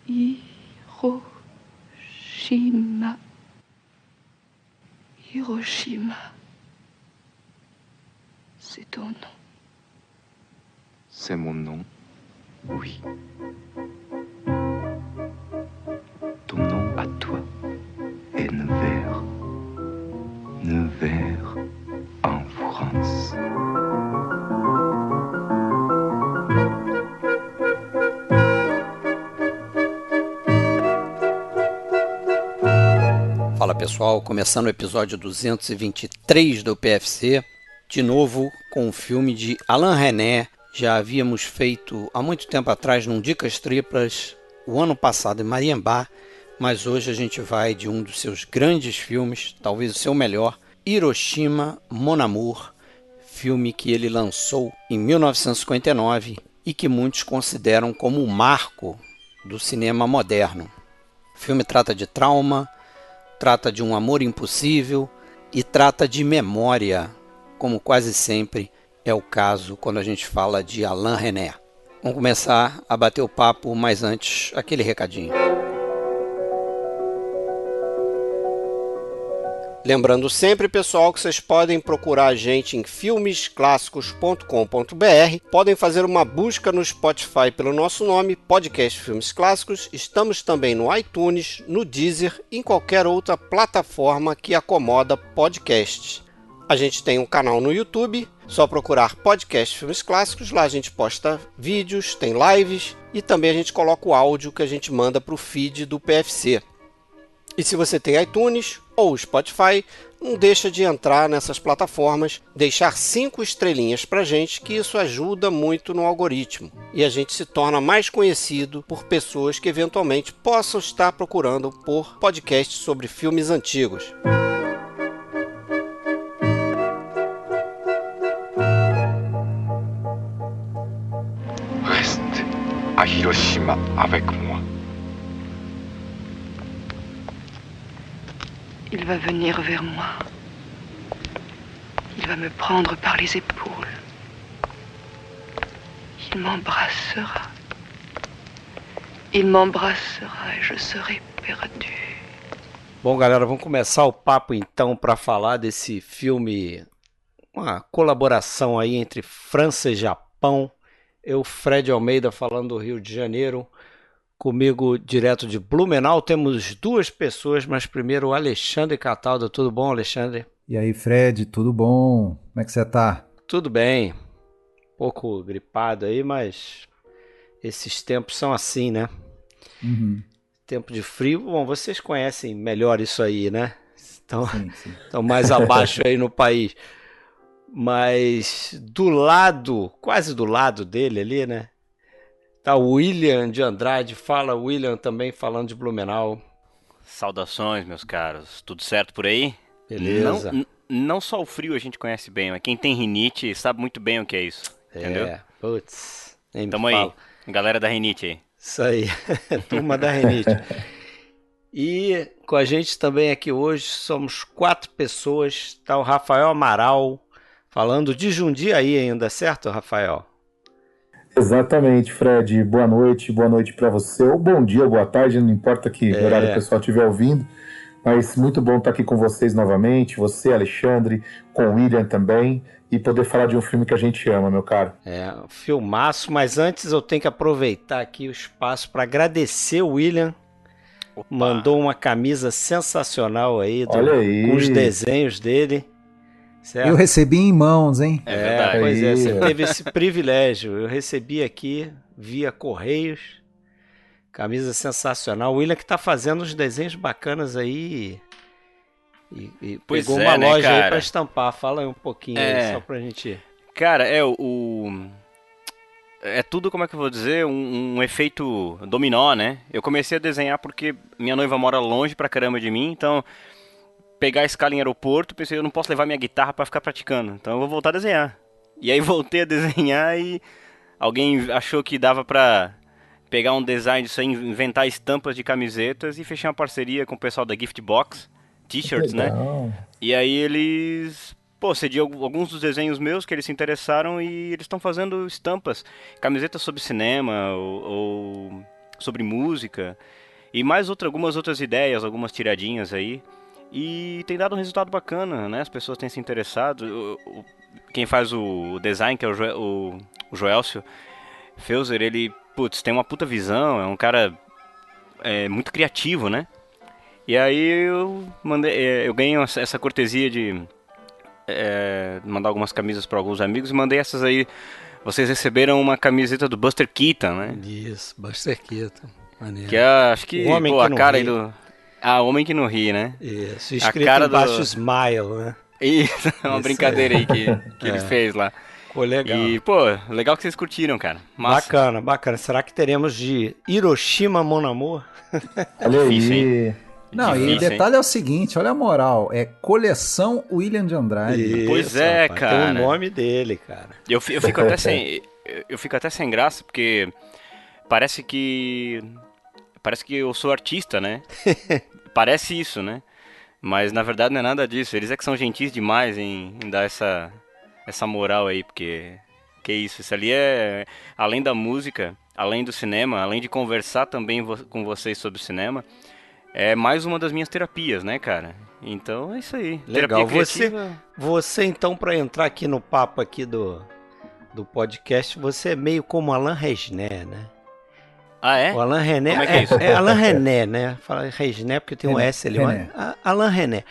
Hiroshima. Hiroshima. C'est ton nom. C'est mon nom. Oui. Ton nom à toi est Nevers. Nevers en France. Fala pessoal, começando o episódio 223 do PFC, de novo com o filme de Alain Resnais. Já havíamos feito há muito tempo atrás num Dicas Triplas, o ano passado em Mariembá, mas hoje a gente vai de um dos seus grandes filmes, talvez o seu melhor, Hiroshima, Mon Amour, filme que ele lançou em 1959 e que muitos consideram como o marco do cinema moderno. O filme trata de trauma, trata de um amor impossível e trata de memória, como quase sempre é o caso quando a gente fala de Alain Resnais. Vamos começar a bater o papo, mas antes, aquele recadinho. Lembrando sempre, pessoal, que vocês podem procurar a gente em filmesclassicos.com.br, podem fazer uma busca no Spotify pelo nosso nome, Podcast Filmes Clássicos. Estamos também no iTunes, no Deezer e em qualquer outra plataforma que acomoda podcasts. A gente tem um canal no YouTube, só procurar Podcast Filmes Clássicos, lá a gente posta vídeos, tem lives e também a gente coloca o áudio que a gente manda para o feed do PFC. E se você tem iTunes ou Spotify, não deixa de entrar nessas plataformas, deixar 5 estrelinhas pra gente, que isso ajuda muito no algoritmo. E a gente se torna mais conhecido por pessoas que eventualmente possam estar procurando por podcasts sobre filmes antigos. Reste à Hiroshima avec moi. Il va venir vers moi. Il va me prendre par les épaules. Il m'embrassera. Il m'embrassera et je serai perdu. Bom, galera, vamos começar o papo então para falar desse filme, uma colaboração aí entre França e Japão. Eu, Fred Almeida, falando do Rio de Janeiro. Comigo, direto de Blumenau, temos duas pessoas, mas primeiro o Alexandre Cataldo. Tudo bom, Alexandre? E aí, Fred, tudo bom? Como é que você tá? Tudo bem. Um pouco gripado aí, mas esses tempos são assim, né? Uhum. Tempo de frio. Bom, vocês conhecem melhor isso aí, né? Estão mais Sim. abaixo aí no país. Mas do lado, quase do lado dele ali, né? Tá o William de Andrade. Fala, William, também falando de Blumenau. Saudações, meus caros. Tudo certo por aí? Beleza. Não só o frio a gente conhece bem, mas quem tem rinite sabe muito bem o que é isso. Entendeu? Putz. Nem me Tamo aí, fala. galera da rinite aí. Isso aí, turma da rinite. E com a gente também aqui hoje somos 4 pessoas. Tá o Rafael Amaral falando de Jundiaí ainda, certo, Rafael? Exatamente, Fred. Boa noite para você, ou bom dia, boa tarde, não importa que horário o pessoal estiver ouvindo, mas muito bom estar aqui com vocês novamente, você, Alexandre, com o William também, e poder falar de um filme que a gente ama, meu caro. Um filmaço, mas antes eu tenho que aproveitar aqui o espaço para agradecer o William. Opa. Mandou uma camisa sensacional aí, Olha aí. com os desenhos dele. Certo? Eu recebi em mãos, hein? É verdade. Pois é, Aí. você teve esse privilégio. Eu recebi aqui via Correios. Camisa sensacional. O William que tá fazendo uns desenhos bacanas aí. E Pois pegou é, uma né, loja aí cara? pra estampar. Fala aí um pouquinho aí, só pra gente... Cara, é tudo, como é que eu vou dizer, um efeito dominó, né? Eu comecei a desenhar porque minha noiva mora longe pra caramba de mim, então pegar a escala em aeroporto, pensei, eu não posso levar minha guitarra pra ficar praticando, então eu vou voltar a desenhar. E aí voltei a desenhar e alguém achou que dava pra pegar um design disso aí, inventar estampas de camisetas e fechar uma parceria com o pessoal da Gift Box, t-shirts, né? Legal. E aí eles, cedi alguns dos desenhos meus que eles se interessaram e eles estão fazendo estampas, camisetas sobre cinema ou sobre música e mais algumas outras ideias, algumas tiradinhas aí. E tem dado um resultado bacana, né? As pessoas têm se interessado. Quem faz o design, que é o Joelcio Feuser, ele, putz, tem uma puta visão, é um cara muito criativo, né? E aí eu ganhei essa cortesia de mandar algumas camisas para alguns amigos e mandei essas aí. Vocês receberam uma camiseta do Buster Keaton, né? Isso, Buster Keaton. Maneiro. Que é, acho que, Homem que a não cara ri. aí do... Ah, o Homem que não ri, né? Isso, A escrito cara embaixo do... Smile, né? Isso, é uma Isso brincadeira aí que ele fez lá. Ficou legal. E, pô, legal que vocês curtiram, cara. Massa. Bacana, bacana. Será que teremos de Hiroshima Mon Amour? Olha Difícil, aí. Não, e o Difícil, detalhe é o seguinte, olha a moral, é coleção William de Andrade. Pois é, rapaz, cara. Tem o nome dele, cara. Eu fico até sem... Eu fico até sem graça, porque parece que eu sou artista, né? Parece isso, né? Mas na verdade não é nada disso. Eles é que são gentis demais em dar essa moral aí, porque... Que isso ali é... Além da música, além do cinema, além de conversar também com vocês sobre cinema, é mais uma das minhas terapias, né, cara? Então é isso aí. Legal. Terapia criativa... Você então, para entrar aqui no papo aqui do podcast, você é meio como Alain Resnais, né? Ah, é? O Alain Resnais Como é que é isso? é Alain Resnais, né? Fala Resnais porque tem um S ali. Resnais. Alain Resnais.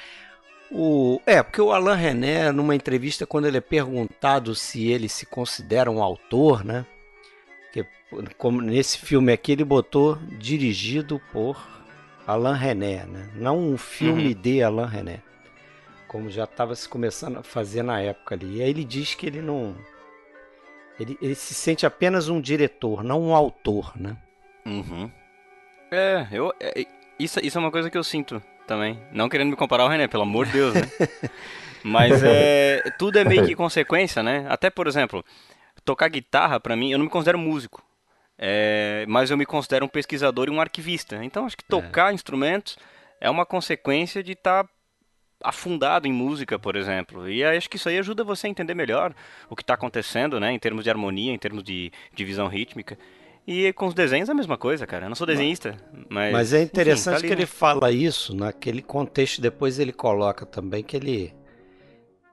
Porque o Alain Resnais, numa entrevista, quando ele é perguntado se ele se considera um autor, né? Que, como nesse filme aqui ele botou dirigido por Alain Resnais, né? Não um filme de Alain Resnais, como já estava se começando a fazer na época ali. E aí ele diz que ele não... Ele se sente apenas um diretor, não um autor, né? Uhum. Isso é uma coisa que eu sinto também. Não querendo me comparar ao René, pelo amor de Deus, né? Mas tudo é meio que consequência, né? Até, por exemplo, tocar guitarra, pra mim, eu não me considero músico. Mas eu me considero um pesquisador e um arquivista. Então, acho que tocar instrumentos é uma consequência de estar afundado em música, por exemplo. E acho que isso aí ajuda você a entender melhor o que está acontecendo, né? Em termos de harmonia, em termos de divisão rítmica. E com os desenhos é a mesma coisa, cara. Eu não sou desenhista, Mas é interessante enfim, tá ali, que ele né? fala isso naquele contexto. Depois ele coloca também que ele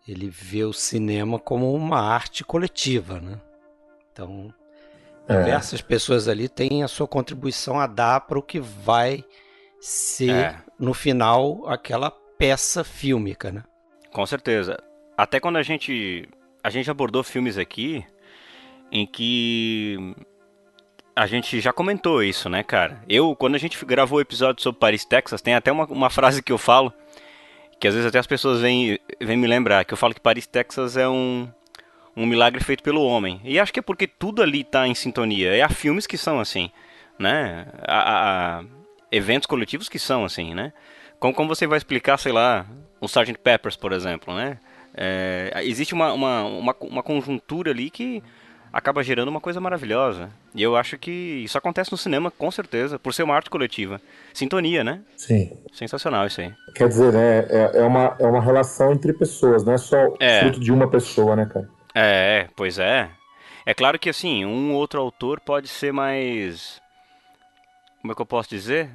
vê o cinema como uma arte coletiva, né? Então, diversas pessoas ali têm a sua contribuição a dar para o que vai ser, no final, aquela peça fílmica, né? Com certeza. Até quando a gente abordou filmes aqui em que a gente já comentou isso, né, cara? Quando a gente gravou o episódio sobre Paris, Texas, tem até uma frase que eu falo, que às vezes até as pessoas vêm me lembrar, que eu falo que Paris, Texas é um milagre feito pelo homem. E acho que é porque tudo ali tá em sintonia. Há filmes que são assim, né? Há eventos coletivos que são assim, né? Como você vai explicar, sei lá, o Sgt. Peppers, por exemplo, né? Existe uma conjuntura ali que acaba gerando uma coisa maravilhosa. E eu acho que isso acontece no cinema, com certeza, por ser uma arte coletiva. Sintonia, né? Sim. Sensacional isso aí. Quer dizer, né? É uma relação entre pessoas, não é só fruto de uma pessoa, né, cara? Pois é. É claro que, assim, um outro autor pode ser mais... Como é que eu posso dizer?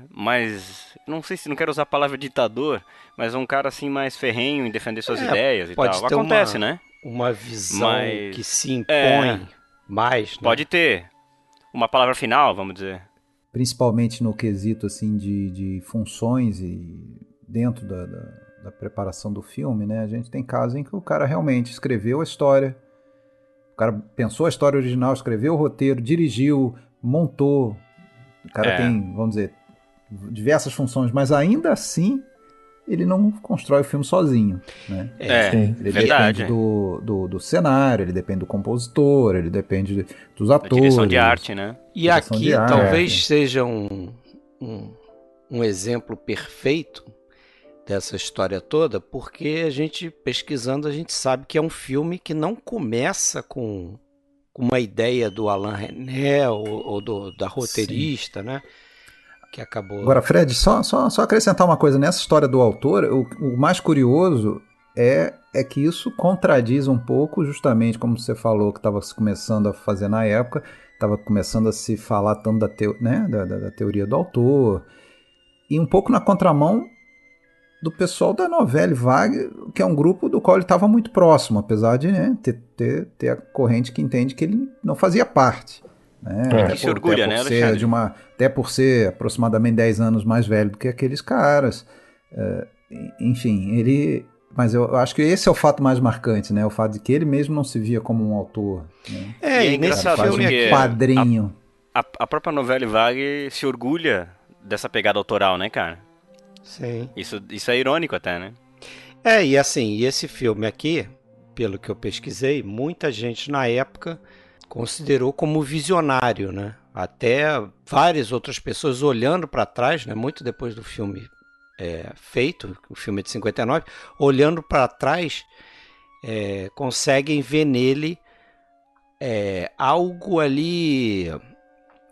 Não sei se não quero usar a palavra ditador, mas um cara assim mais ferrenho em defender suas ideias e pode tal. ter Acontece, né? Uma visão Mas- que se impõe mais, né? Pode ter uma palavra final, vamos dizer. Principalmente no quesito assim de funções e dentro da preparação do filme, né? A gente tem casos em que o cara realmente escreveu a história, o cara pensou a história original, escreveu o roteiro, dirigiu, montou. O cara tem, vamos dizer, diversas funções, mas ainda assim ele não constrói o filme sozinho, né? Sim. Ele verdade. depende do cenário, ele depende do compositor, ele depende dos Da atores. direção de arte, né? E direção aqui de arte. talvez seja um exemplo perfeito dessa história toda, porque a gente, pesquisando, a gente sabe que é um filme que não começa com uma ideia do Alain Resnais ou da roteirista, né? Que acabou... Agora, Fred, só acrescentar uma coisa. Nessa história do autor, o mais curioso é que isso contradiz um pouco, justamente como você falou, que estava se começando a fazer na época, estava começando a se falar tanto da teoria do autor, e um pouco na contramão do pessoal da Novelle Vague, que é um grupo do qual ele estava muito próximo, apesar de, né, ter a corrente que entende que ele não fazia parte. Né? Que se orgulha, né, Alexandre? Até por ser aproximadamente 10 anos mais velho do que aqueles caras. Enfim, mas eu acho que esse é o fato mais marcante, né? O fato de que ele mesmo não se via como um autor. Né? E é engraçado porque quadrinho. A própria Novelle Vague se orgulha dessa pegada autoral, né, cara? Sim. Isso é irônico até, né? E assim, e esse filme aqui, pelo que eu pesquisei, muita gente na época considerou como visionário, né? Até várias outras pessoas olhando para trás, né? Muito depois do filme feito, o filme é de 59, olhando para trás, conseguem ver nele algo ali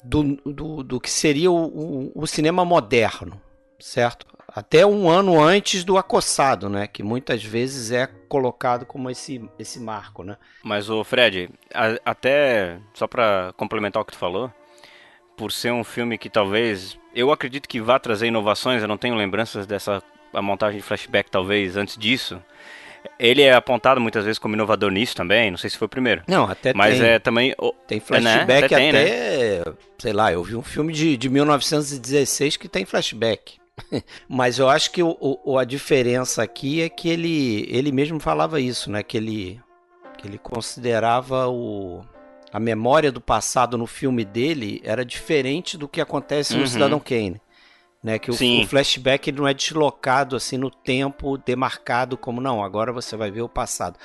do que seria o cinema moderno, certo? Até um ano antes do Acossado, né? Que muitas vezes é colocado como esse marco, né? Mas, Fred, até só para complementar o que tu falou, por ser um filme que talvez... Eu acredito que vá trazer inovações, eu não tenho lembranças a montagem de flashback talvez antes disso. Ele é apontado muitas vezes como inovador nisso também, não sei se foi o primeiro. Não, até mas tem. Também... Tem flashback tem, sei lá, eu vi um filme de 1916 que tem flashback. Mas eu acho que a diferença aqui é que ele mesmo falava isso, né? Que ele considerava a memória do passado no filme dele era diferente do que acontece no Cidadão Kane. Né? Que o flashback ele não é deslocado assim no tempo, demarcado como não, agora você vai ver o passado.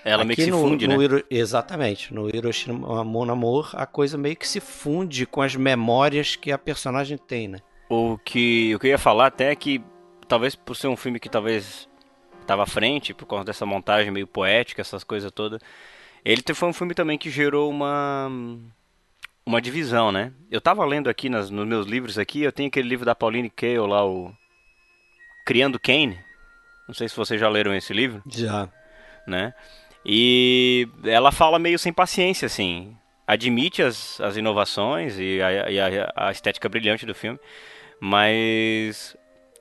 Ela meio que se funde, né? Exatamente. No Hiroshima Mon Amour, a coisa meio que se funde com as memórias que a personagem tem, né? O que eu ia falar até é que, talvez por ser um filme que talvez estava à frente, por causa dessa montagem meio poética, essas coisas todas, ele foi um filme também que gerou uma divisão, né? Eu tava lendo aqui nos meus livros aqui, eu tenho aquele livro da Pauline Kael lá, o Criando Kane. Não sei se vocês já leram esse livro. Já. Né? E ela fala meio sem paciência, assim. Admite as inovações e a estética brilhante do filme, mas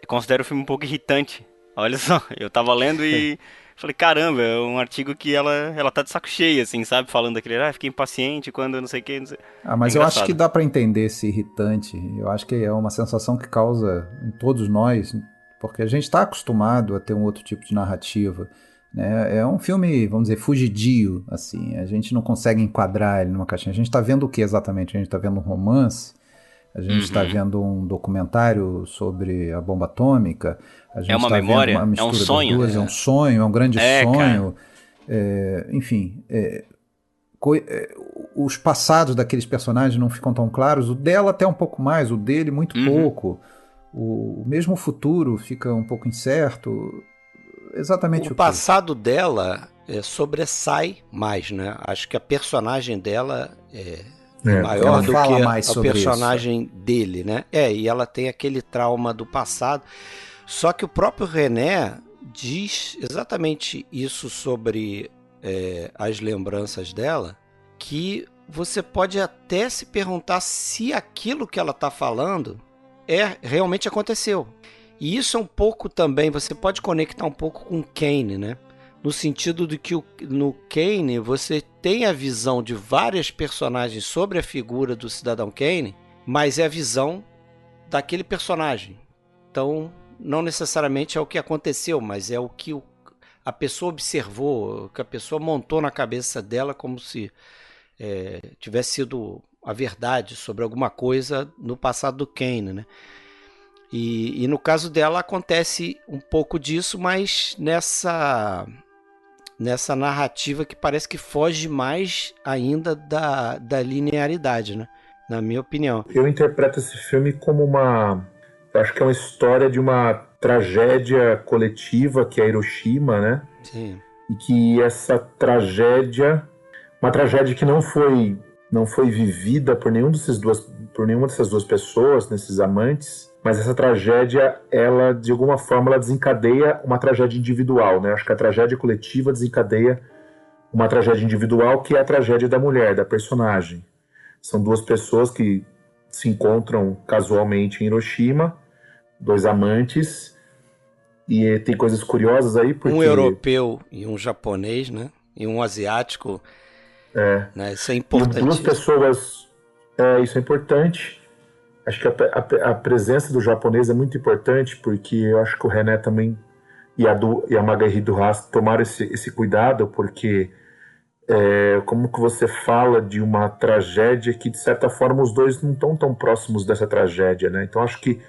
considero o filme um pouco irritante. Olha só, eu tava lendo e falei, caramba, é um artigo que ela tá de saco cheio, assim, sabe? Falando daquele, fiquei impaciente quando não sei o que, não sei. Mas eu acho que dá pra entender esse irritante. Eu acho que é uma sensação que causa em todos nós, porque a gente tá acostumado a ter um outro tipo de narrativa. Né? É um filme, vamos dizer, fugidio, assim. A gente não consegue enquadrar ele numa caixinha. A gente tá vendo o que exatamente? A gente tá vendo um romance? A gente está vendo um documentário sobre a bomba atômica. A gente uma memória, é um sonho. É um sonho, é um grande sonho. Enfim, os passados daqueles personagens não ficam tão claros. O dela até um pouco mais, o dele muito pouco. O mesmo futuro fica um pouco incerto. Exatamente o passado dela sobressai mais, né? Acho que a personagem dela maior do que a personagem dele, né? E ela tem aquele trauma do passado. Só que o próprio René diz exatamente isso sobre as lembranças dela, que você pode até se perguntar se aquilo que ela está falando realmente aconteceu. E isso é um pouco também, você pode conectar um pouco com Kane, né? No sentido de que no Kane você tem a visão de várias personagens sobre a figura do Cidadão Kane, mas é a visão daquele personagem. Então, não necessariamente é o que aconteceu, mas é o que a pessoa observou, o que a pessoa montou na cabeça dela como se tivesse sido a verdade sobre alguma coisa no passado do Kane, né? E no caso dela acontece um pouco disso, mas nessa narrativa que parece que foge mais ainda da linearidade, né? Na minha opinião. Eu interpreto esse filme como eu acho que é uma história de uma tragédia coletiva, que é Hiroshima, né? Sim. E que essa tragédia, uma tragédia que não foi vivida por nenhuma dessas duas pessoas, nesses amantes, mas essa tragédia, ela de alguma forma ela desencadeia uma tragédia individual, né? Acho que a tragédia coletiva desencadeia uma tragédia individual, que é a tragédia da mulher, da personagem. São duas pessoas que se encontram casualmente em Hiroshima, dois amantes, e tem coisas curiosas aí, porque... Um europeu e um japonês, né? E um asiático, né? Isso é importante. Duas pessoas, isso é importante. Acho que a presença do japonês é muito importante, porque eu acho que o René também e a Marguerite Duras tomaram esse cuidado, porque como que você fala de uma tragédia que, de certa forma, os dois não estão tão próximos dessa tragédia, né? Então acho que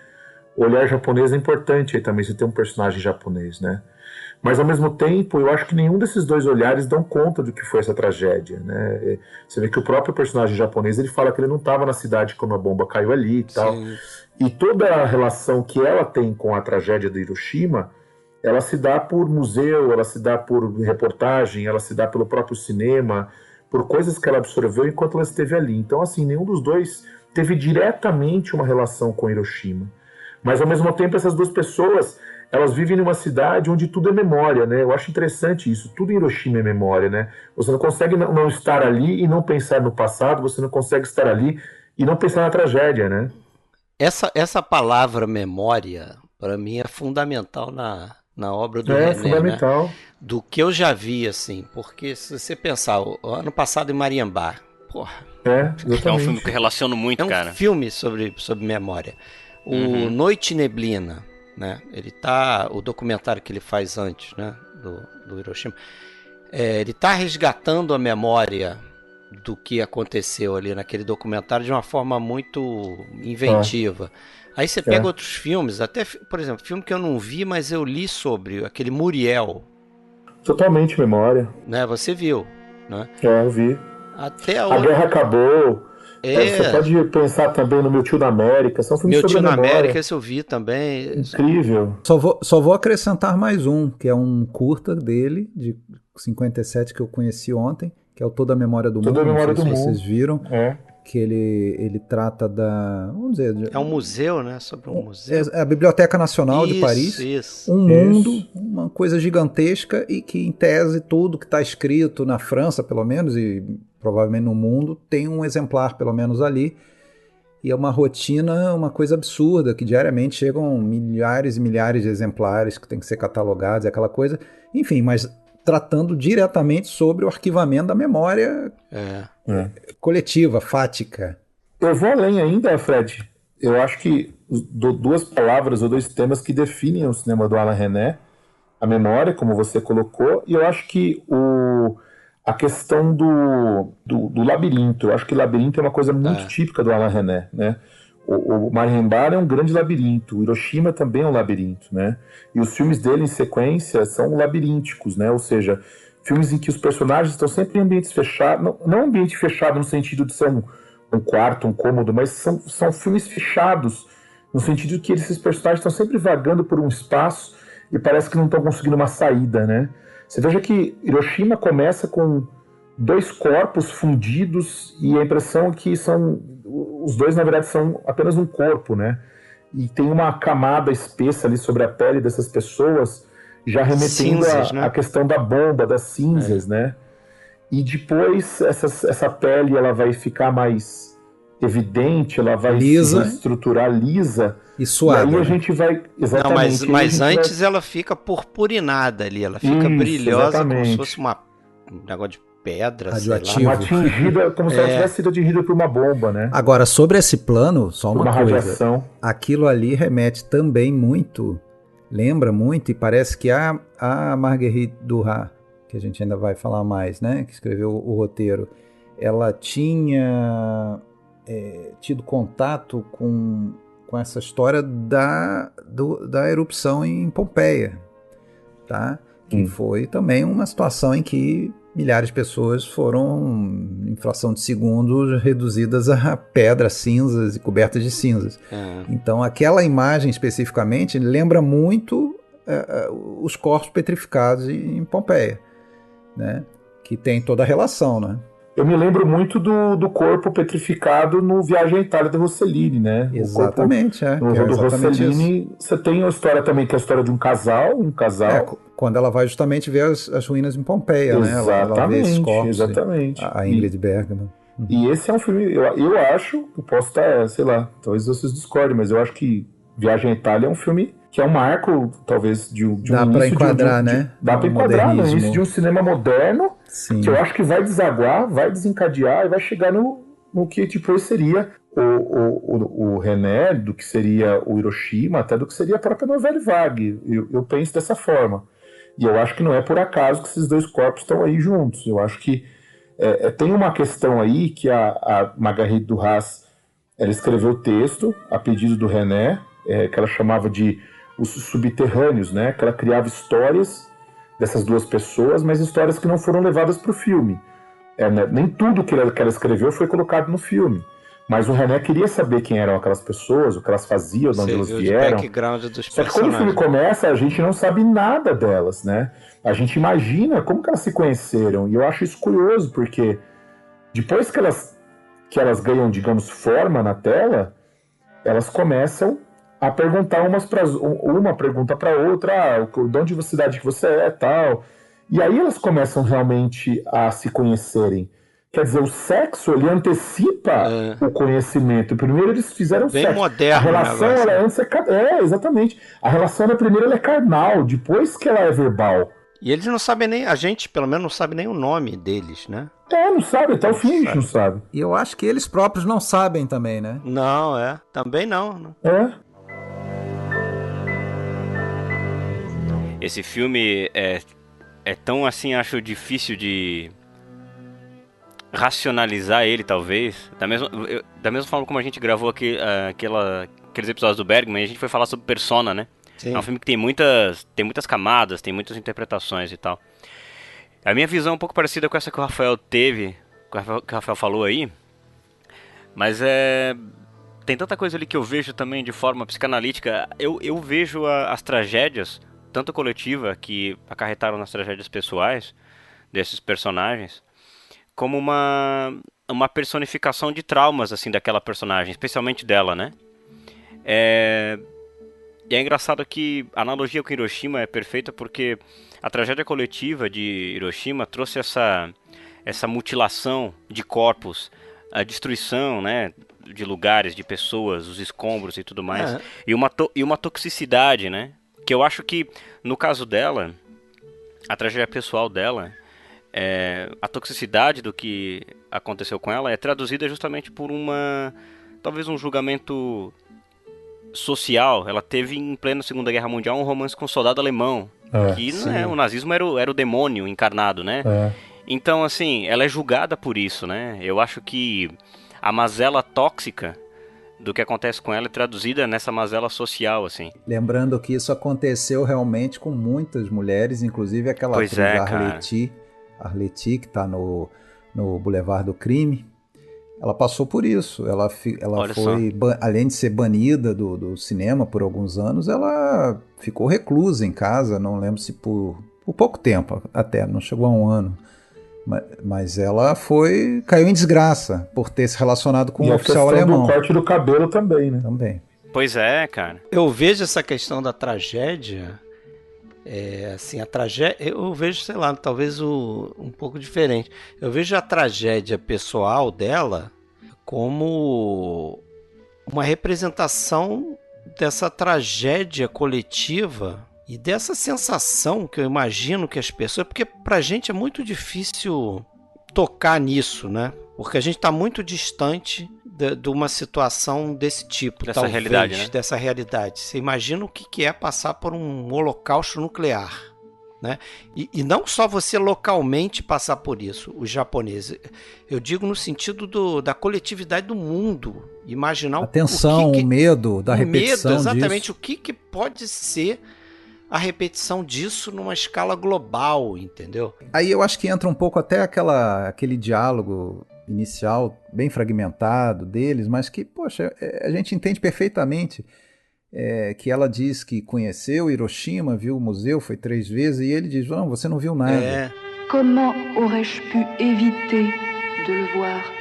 o olhar japonês é importante aí também, você ter um personagem japonês, né? Mas, ao mesmo tempo, eu acho que nenhum desses dois olhares dão conta do que foi essa tragédia, né? Você vê que o próprio personagem japonês, ele fala que ele não estava na cidade quando a bomba caiu ali e tal. Sim. E toda a relação que ela tem com a tragédia de Hiroshima, ela se dá por museu, ela se dá por reportagem, ela se dá pelo próprio cinema, por coisas que ela absorveu enquanto ela esteve ali. Então, assim, nenhum dos dois teve diretamente uma relação com Hiroshima. Mas, ao mesmo tempo, essas duas pessoas, elas vivem numa cidade onde tudo é memória, né? Eu acho interessante isso. Tudo em Hiroshima é memória, né? Você não consegue não estar ali e não pensar no passado, você não consegue estar ali e não pensar na tragédia, né? Essa palavra memória, para mim, é fundamental na obra do René, fundamental. né? Do que eu já vi, assim, porque se você pensar, o ano passado em Mariambá, porra... exatamente. É um filme que eu relaciono muito, cara. É um filme sobre memória. O Noite e Neblina, né? O documentário que ele faz antes, né? Do Hiroshima, ele tá resgatando a memória do que aconteceu ali naquele documentário de uma forma muito inventiva. Aí você pega outros filmes, até, por exemplo, filme que eu não vi, mas eu li sobre, aquele Muriel. Totalmente memória. Né? Você viu, né? Eu vi. Até a guerra acabou. Você pode pensar também no Meu Tio na América. São filmes sobre memória. Meu Tio na América, esse eu vi também. Incrível. Só vou acrescentar mais um, que é um curta dele, de 57, que eu conheci ontem, que é o Toda a Memória do Mundo. Toda a Memória do Mundo. Mundo. Vocês viram. Que ele trata da... Vamos dizer... É um museu, né? Sobre um museu. É a Biblioteca Nacional de Paris. Isso. Um mundo, uma coisa gigantesca, e que, em tese, tudo que está escrito na França, pelo menos, e provavelmente no mundo, tem um exemplar, pelo menos, ali. E é uma rotina, uma coisa absurda, que diariamente chegam milhares e milhares de exemplares que tem que ser catalogados, aquela coisa. Enfim, mas tratando diretamente sobre o arquivamento da memória coletiva, fática. Eu vou além ainda, Fred. Eu acho que duas palavras ou dois temas que definem o cinema do Alain René: a memória, como você colocou, e eu acho que a questão do labirinto. Eu acho que labirinto é uma coisa muito típica do Alain René, né? O Mariambá é um grande labirinto, o Hiroshima também é um labirinto, né? E os filmes dele em sequência são labirínticos, né? Ou seja, filmes em que os personagens estão sempre em ambientes fechados, não ambiente fechado no sentido de ser um quarto, um cômodo, mas são filmes fechados, no sentido de que esses personagens estão sempre vagando por um espaço e parece que não estão conseguindo uma saída, né? Você veja que Hiroshima começa com dois corpos fundidos e a impressão é que os dois, na verdade, são apenas um corpo, né? E tem uma camada espessa ali sobre a pele dessas pessoas, já remetendo à questão da bomba, das cinzas, né? E depois essa pele ela vai ficar mais evidente, ela vai lisa, se estruturar lisa. E suada. E aí a gente vai... Exatamente. Não, mas antes ela fica purpurinada ali, ela fica brilhosa, como se fosse um negócio de pedra, radioativo. Uma atingida, como se ela tivesse sido atingida por uma bomba, né? Agora, sobre esse plano, só uma coisa. Radiação. Aquilo ali remete também muito, lembra muito, e parece que a Marguerite Duras, que a gente ainda vai falar mais, né? Que escreveu o roteiro, ela tinha tido contato com essa história da erupção em Pompeia, tá? Que foi também uma situação em que milhares de pessoas foram, em fração de segundos, reduzidas a pedras, cinzas e cobertas de cinzas. Então, aquela imagem especificamente lembra muito os corpos petrificados em Pompeia, né? Que tem toda a relação, né? Eu me lembro muito do corpo petrificado no Viagem à Itália do Rossellini, né? Exatamente, No do Rossellini, você tem a história também, que é a história de um casal. Quando ela vai justamente ver as ruínas em Pompeia, né? Ela vê esses corpos. Exatamente. A Ingrid Bergman. E esse é um filme, eu acho, eu posso estar, sei lá, talvez vocês discordem, mas eu acho que Viagem à Itália é um filme que é um marco, talvez, de um Dá início pra enquadrar, né? dá pra Um enquadrar no início modernismo. de um cinema moderno, Sim. que eu acho que vai desaguar, vai desencadear e vai chegar no que depois seria o René, do que seria o Hiroshima, até do que seria a própria Nouvelle Vague. Eu penso dessa forma. E eu acho que não é por acaso que esses dois corpos estão aí juntos. Eu acho que tem uma questão aí que a Marguerite Duras, ela escreveu o texto a pedido do René, que ela chamava de os subterrâneos, né? Que ela criava histórias dessas duas pessoas, mas histórias que não foram levadas para o filme. Né? Nem tudo que ela escreveu foi colocado no filme. Mas o René queria saber quem eram aquelas pessoas, o que elas faziam, de onde elas vieram. O background dos Só que quando o filme começa, a gente não sabe nada delas, né? A gente imagina como que elas se conheceram. E eu acho isso curioso, porque depois que elas ganham, digamos, forma na tela, elas começam a perguntar uma pergunta para outra, de onde cidade que você é, tal. E aí elas começam realmente a se conhecerem. Quer dizer, o sexo, ele antecipa o conhecimento. Primeiro eles fizeram bem sexo. Moderno, a relação, ela antes exatamente. A relação na primeira ela é carnal, depois que ela é verbal. E eles não sabem nem, a gente pelo menos não sabe nem o nome deles, né? Não sabe, até o fim a gente não sabe. E eu acho que eles próprios não sabem também, né? Não, também não. Esse filme é tão assim, acho difícil de racionalizar ele, talvez. Da mesma forma como a gente gravou aqueles episódios do Bergman, a gente foi falar sobre Persona, né? Sim. É um filme que tem muitas camadas, tem muitas interpretações e tal. A minha visão é um pouco parecida com essa que o Rafael teve, que o Rafael falou aí, mas tem tanta coisa ali que eu vejo também de forma psicanalítica. Eu vejo as tragédias, tanto coletiva, que acarretaram nas tragédias pessoais desses personagens, como uma personificação de traumas, assim, daquela personagem, especialmente dela, né? E é engraçado que a analogia com Hiroshima é perfeita porque a tragédia coletiva de Hiroshima trouxe essa mutilação de corpos, a destruição, né, de lugares, de pessoas, os escombros e tudo mais, e uma toxicidade, né? Que eu acho que, no caso dela, a tragédia pessoal dela, a toxicidade do que aconteceu com ela é traduzida justamente por talvez um julgamento social. Ela teve em plena Segunda Guerra Mundial um romance com um soldado alemão, que o nazismo era o demônio encarnado, né? Então, assim, ela é julgada por isso, né? Eu acho que a mazela tóxica do que acontece com ela é traduzida nessa mazela social, assim. Lembrando que isso aconteceu realmente com muitas mulheres, inclusive aquela atriz Arletty, que está no Boulevard do Crime. Ela passou por isso. Ela foi, além de ser banida do cinema por alguns anos, ela ficou reclusa em casa, não lembro se por pouco tempo, até, não chegou a um ano. Mas ela caiu em desgraça por ter se relacionado com um oficial alemão. E a questão do corte do cabelo também, né? Também. Pois é, cara. Eu vejo essa questão da tragédia, assim, a tragédia, eu vejo, sei lá, talvez um pouco diferente. Eu vejo a tragédia pessoal dela como uma representação dessa tragédia coletiva e dessa sensação que eu imagino que as pessoas... Porque pra gente é muito difícil tocar nisso, né? Porque a gente está muito distante de uma situação desse tipo, dessa talvez, realidade, né? Dessa realidade. Você imagina o que é passar por um holocausto nuclear, né? E não só você localmente passar por isso, os japoneses. Eu digo no sentido da coletividade do mundo. Imaginar a tensão, o medo da repetição disso. Exatamente, disso. o que pode ser a repetição disso numa escala global, entendeu? Aí eu acho que entra um pouco até aquele diálogo inicial, bem fragmentado deles, mas que, poxa, a gente entende perfeitamente que ela diz que conheceu Hiroshima, viu o museu, foi 3 vezes, e ele diz, não, você não viu nada. Comment aurais-je pu éviter de le voir?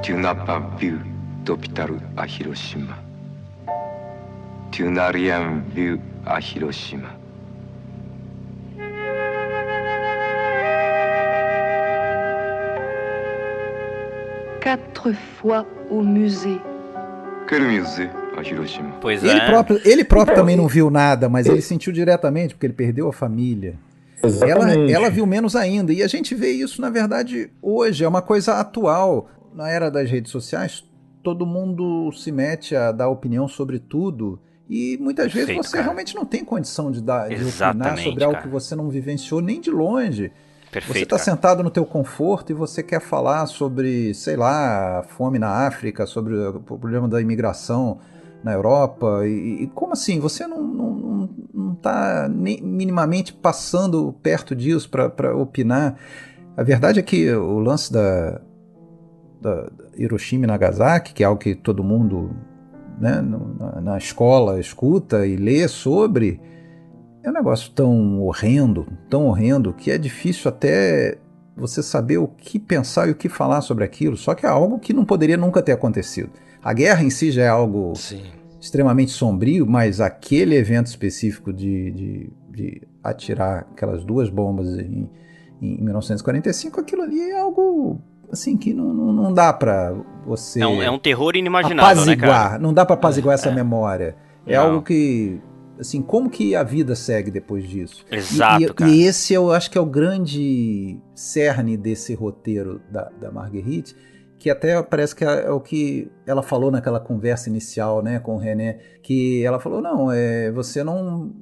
Tu n'as pas vu d'hôpital à Hiroshima. Tu n'as rien vu à Hiroshima. Quatre fois au musée. Quel musée à Hiroshima? Pois Ele próprio também não viu nada, mas ele sentiu diretamente, porque ele perdeu a família. Ela viu menos ainda. E a gente vê isso, na verdade, hoje. É uma coisa atual. Na era das redes sociais, todo mundo se mete a dar opinião sobre tudo. E muitas vezes Perfeito, você cara. realmente não tem condição de opinar Exatamente, sobre algo cara. que você não vivenciou nem de longe. Perfeito, Você está cara. sentado no teu conforto e você quer falar sobre, sei lá, a fome na África, sobre o problema da imigração na Europa. E como assim? Você não está minimamente passando perto disso para opinar. A verdade é que o lance da Hiroshima e Nagasaki, que é algo que todo mundo, né, na escola escuta e lê sobre, é um negócio tão horrendo, que é difícil até você saber o que pensar e o que falar sobre aquilo. Só que é algo que não poderia nunca ter acontecido. A guerra em si já é algo extremamente sombrio, mas aquele evento específico de atirar aquelas 2 bombas em 1945, aquilo ali é algo assim que não dá para você É um terror inimaginável, né, cara? Não dá para apaziguar essa memória. É Não. algo que, assim, como que a vida segue depois disso? Exato, cara. E esse eu acho que é o grande cerne desse roteiro da Marguerite, que até parece que é o que ela falou naquela conversa inicial, né, com o René, que ela falou, você não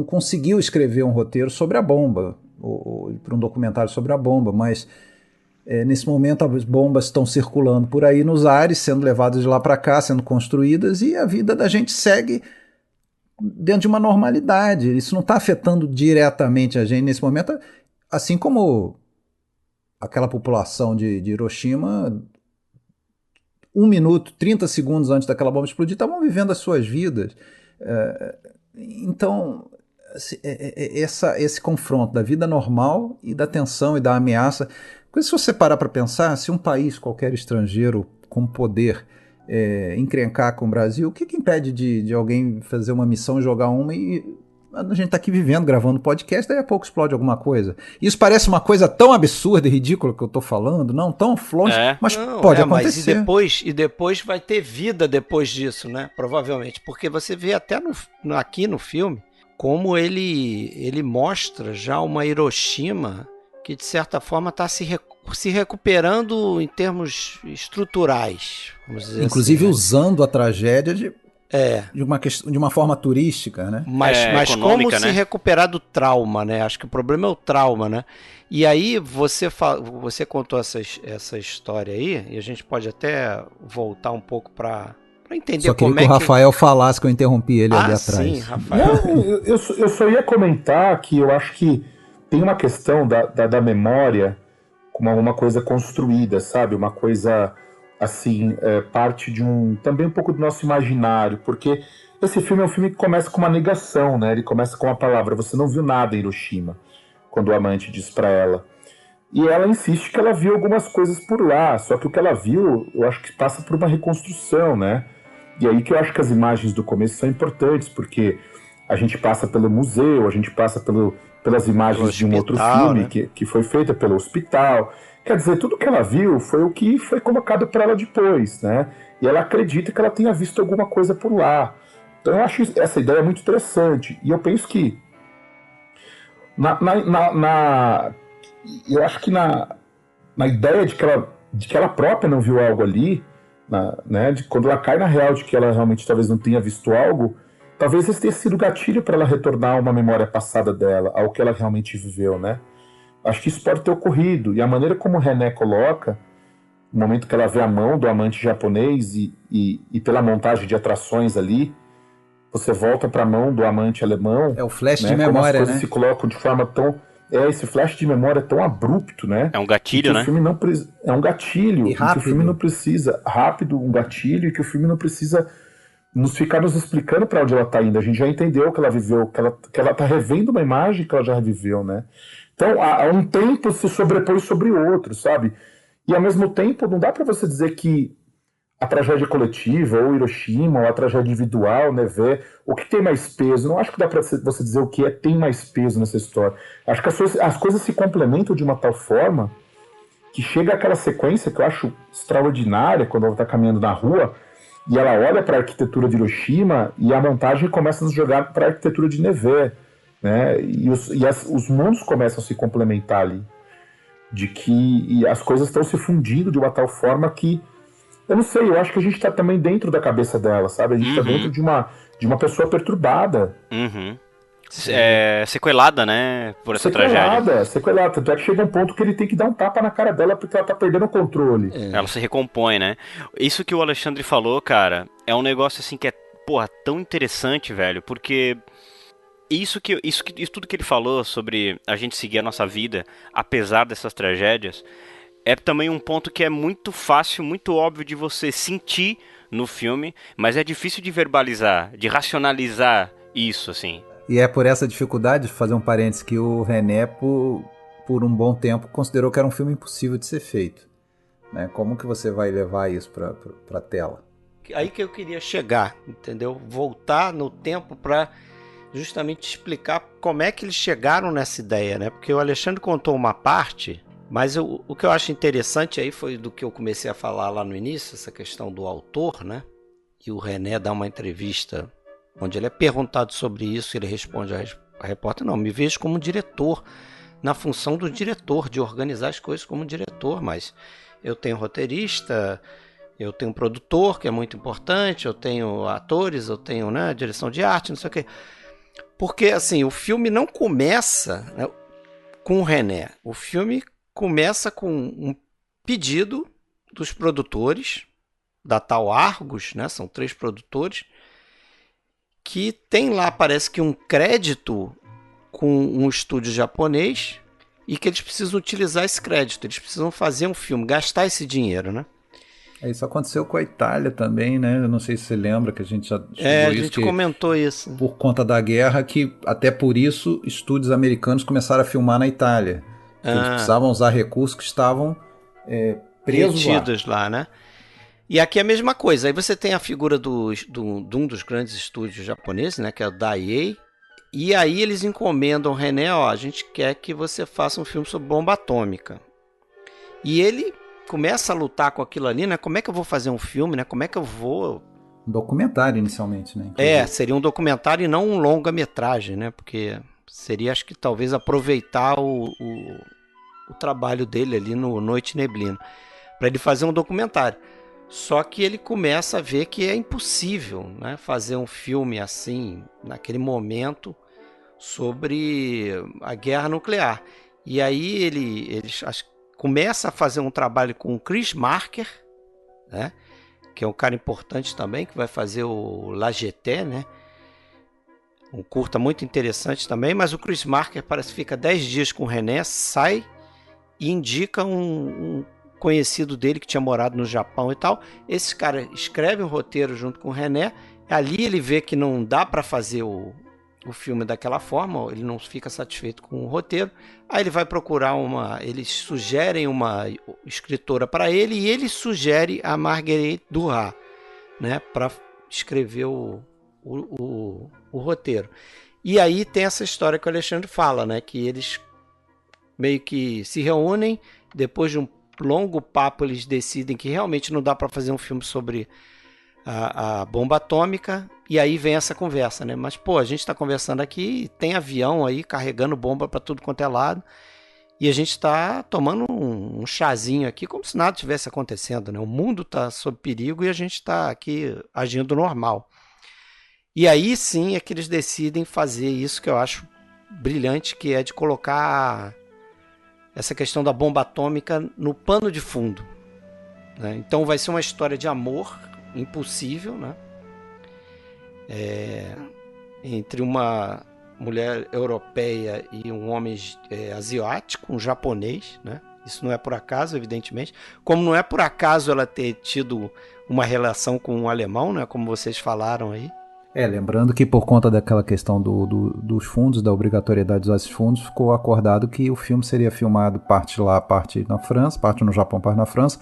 conseguiu escrever um roteiro sobre a bomba, ou para um documentário sobre a bomba, mas nesse momento as bombas estão circulando por aí nos ares, sendo levadas de lá para cá, sendo construídas, e a vida da gente segue dentro de uma normalidade. Isso não está afetando diretamente a gente nesse momento, assim como aquela população de Hiroshima, 1 minuto, 30 segundos antes daquela bomba explodir, estavam vivendo as suas vidas. Então, esse confronto da vida normal e da tensão e da ameaça. Porque se você parar para pensar, se um país qualquer estrangeiro com poder encrencar com o Brasil, o que impede de alguém fazer uma missão, jogar uma e a gente está aqui vivendo, gravando podcast, daí a pouco explode alguma coisa. Isso parece uma coisa tão absurda e ridícula que eu estou falando, não tão longe, mas pode acontecer. Mas e depois vai ter vida depois disso, né? Provavelmente, porque você vê até aqui no filme como ele mostra já uma Hiroshima que de certa forma está se recuperando em termos estruturais, vamos dizer inclusive assim, né? Usando a tragédia de uma forma turística, né? Mas como se recuperar do trauma, né? Acho que o problema é o trauma, né? E aí você contou essa história aí, e a gente pode até voltar um pouco para entender só como é que o Rafael falasse que eu interrompi ele ali atrás. Sim, Rafael. Não, eu só ia comentar que eu acho que tem uma questão da memória como uma coisa construída, sabe? Uma coisa, assim, parte de também um pouco do nosso imaginário, porque esse filme é um filme que começa com uma negação, né? Ele começa com a palavra, você não viu nada em Hiroshima, quando o amante diz pra ela. E ela insiste que ela viu algumas coisas por lá, só que o que ela viu, eu acho que passa por uma reconstrução, né? E aí que eu acho que as imagens do começo são importantes, porque a gente passa pelo museu, a gente passa pelas imagens de um outro filme, né? que foi feita pelo hospital. Quer dizer, tudo que ela viu foi o que foi colocado para ela depois, né? E ela acredita que ela tenha visto alguma coisa por lá. Então eu acho essa ideia muito interessante. E eu penso que eu acho que na ideia de que ela própria não viu algo ali, né, quando ela cai na real de que ela realmente talvez não tenha visto algo, talvez esse tenha sido gatilho para ela retornar a uma memória passada dela, ao que ela realmente viveu, né? Acho que isso pode ter ocorrido. E a maneira como o René coloca, no momento que ela vê a mão do amante japonês e pela montagem de atrações ali, você volta para a mão do amante alemão. É o flash, né, de memória, como as coisas, né? se colocam de forma tão... esse flash de memória é tão abrupto, né? É um gatilho, né? O filme não é um gatilho. E rápido. Que o filme não precisa... Rápido, um gatilho, e que o filme não precisa ficar nos explicando para onde ela está indo. A gente já entendeu que ela viveu, que ela está revendo uma imagem que ela já viveu, né? Então, há um tempo se sobrepõe sobre o outro, sabe? E ao mesmo tempo, não dá para você dizer que a tragédia coletiva, ou Hiroshima, ou a tragédia individual, Neve, o que tem mais peso? Não acho que dá para você dizer o que tem mais peso nessa história. Acho que as coisas se complementam de uma tal forma que chega aquela sequência que eu acho extraordinária, quando ela está caminhando na rua, e ela olha para a arquitetura de Hiroshima, e a montagem começa a nos jogar para a arquitetura de Neve, né? Os mundos começam a se complementar ali, de que as coisas estão se fundindo de uma tal forma que, eu não sei, eu acho que a gente está também dentro da cabeça dela, sabe? A gente está dentro de uma pessoa perturbada. Sequelada, né? Por essa tragédia. Sequelada. Tanto é que chega um ponto que ele tem que dar um tapa na cara dela porque ela tá perdendo o controle. Ela se recompõe, né? Isso que o Alexandre falou, cara, é um negócio assim que é, porra, tão interessante, velho, porque isso tudo que ele falou sobre a gente seguir a nossa vida, apesar dessas tragédias, é também um ponto que é muito fácil, muito óbvio de você sentir no filme, mas é difícil de verbalizar, de racionalizar isso, assim. E é por essa dificuldade, fazer um parênteses, que o René, por um bom tempo, considerou que era um filme impossível de ser feito. Né? Como que você vai levar isso para a tela? Aí que eu queria chegar, entendeu? Voltar no tempo para justamente explicar como é que eles chegaram nessa ideia, né? Porque o Alexandre contou uma parte, mas o que eu acho interessante aí foi do que eu comecei a falar lá no início, essa questão do autor, né? E o René dá uma entrevista onde ele é perguntado sobre isso, ele responde a repórter, não, me vejo como diretor, na função do diretor, de organizar as coisas como diretor, mas eu tenho roteirista, eu tenho um produtor, que é muito importante, eu tenho atores, eu tenho, né, direção de arte, não sei o quê. Porque, assim, o filme não começa, né, com o René, o filme começa com um pedido dos produtores, da tal Argos, né, são 3 produtores, que tem lá, parece que um crédito com um estúdio japonês e que eles precisam utilizar esse crédito, eles precisam fazer um filme, gastar esse dinheiro, né? Isso aconteceu com a Itália também, né? Eu não sei se você lembra que a gente já a gente comentou isso. Por conta da guerra, que até por isso estúdios americanos começaram a filmar na Itália. Eles precisavam usar recursos que estavam presos lá, né? E aqui é a mesma coisa. Aí você tem a figura de um dos grandes estúdios japoneses, né, que é o Daiei. E aí eles encomendam, René, a gente quer que você faça um filme sobre bomba atômica. E ele começa a lutar com aquilo ali, né? Como é que eu vou fazer um filme, né? Como é que eu vou... Um documentário inicialmente, né? Inclusive. Seria um documentário e não um longa-metragem, né? Porque seria, acho que talvez aproveitar o trabalho dele ali no Noite Neblina, para ele fazer um documentário. Só que ele começa a ver que é impossível, né, fazer um filme assim, naquele momento, sobre a guerra nuclear. E aí ele começa a fazer um trabalho com o Chris Marker, né, que é um cara importante também, que vai fazer o La Jetée, né, um curta muito interessante também, mas o Chris Marker parece que fica 10 dias com o René, sai e indica um conhecido dele que tinha morado no Japão e tal. Esse cara escreve um roteiro junto com o René. Ali ele vê que não dá para fazer o filme daquela forma, ele não fica satisfeito com o roteiro. Aí ele vai procurar eles sugerem uma escritora para ele e ele sugere a Marguerite Duras, né, para escrever o roteiro. E aí tem essa história que o Alexandre fala, né, que eles meio que se reúnem, depois de um longo papo eles decidem que realmente não dá para fazer um filme sobre a bomba atômica, e aí vem essa conversa, né? Mas, a gente está conversando aqui, tem avião aí carregando bomba para tudo quanto é lado, e a gente está tomando um chazinho aqui como se nada tivesse acontecendo, né? O mundo está sob perigo e a gente está aqui agindo normal. E aí sim é que eles decidem fazer isso que eu acho brilhante, que é de colocar essa questão da bomba atômica no pano de fundo, né? Então vai ser uma história de amor impossível, né? Entre uma mulher europeia e um homem asiático, um japonês, né? Isso não é por acaso, evidentemente. Como não é por acaso ela ter tido uma relação com um alemão, né? Como vocês falaram aí. Lembrando que por conta daquela questão dos fundos, da obrigatoriedade de usar esses fundos, ficou acordado que o filme seria filmado parte lá, parte na França, parte no Japão, parte na França,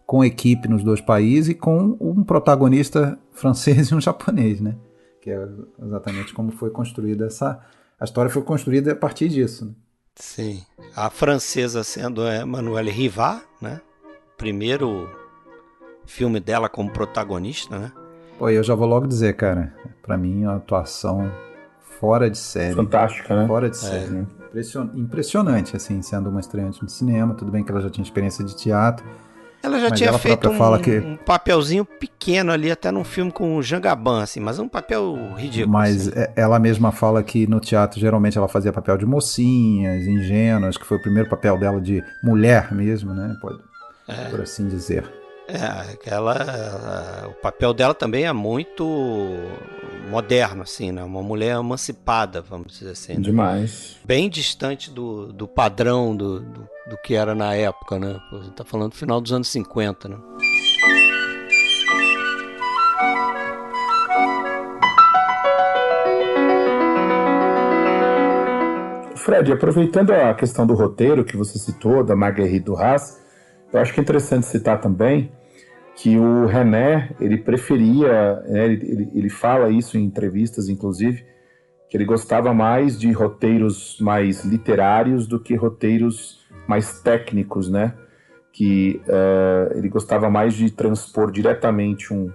com equipe nos dois países e com um protagonista francês e um japonês, né? Que é exatamente como foi construída a história foi construída a partir disso, né? Sim. A francesa sendo a Emmanuelle Rivat, né? Primeiro filme dela como protagonista, né? Pô, eu já vou logo dizer, cara, pra mim é uma atuação fora de série. Fantástica, né? Fora de série. Né? Impressionante, assim, sendo uma estreante de cinema. Tudo bem que ela já tinha experiência de teatro. Ela já tinha feito um papelzinho pequeno ali, até num filme com o Jean Gabin, assim, mas um papel ridículo. Mas assim. Ela mesma fala que no teatro, geralmente, ela fazia papel de mocinhas, ingênuas, que foi o primeiro papel dela de mulher mesmo, né? Por assim dizer. O papel dela também é muito moderno, assim, né? Uma mulher emancipada, vamos dizer assim. Né? Demais. Bem distante do padrão do que era na época, né? A gente tá falando do final dos anos 50, né? Fred, aproveitando a questão do roteiro que você citou, da Marguerite Duras, eu acho que é interessante citar também que o René, ele preferia, né, ele fala isso em entrevistas, inclusive, que ele gostava mais de roteiros mais literários do que roteiros mais técnicos, né? Que ele gostava mais de transpor diretamente um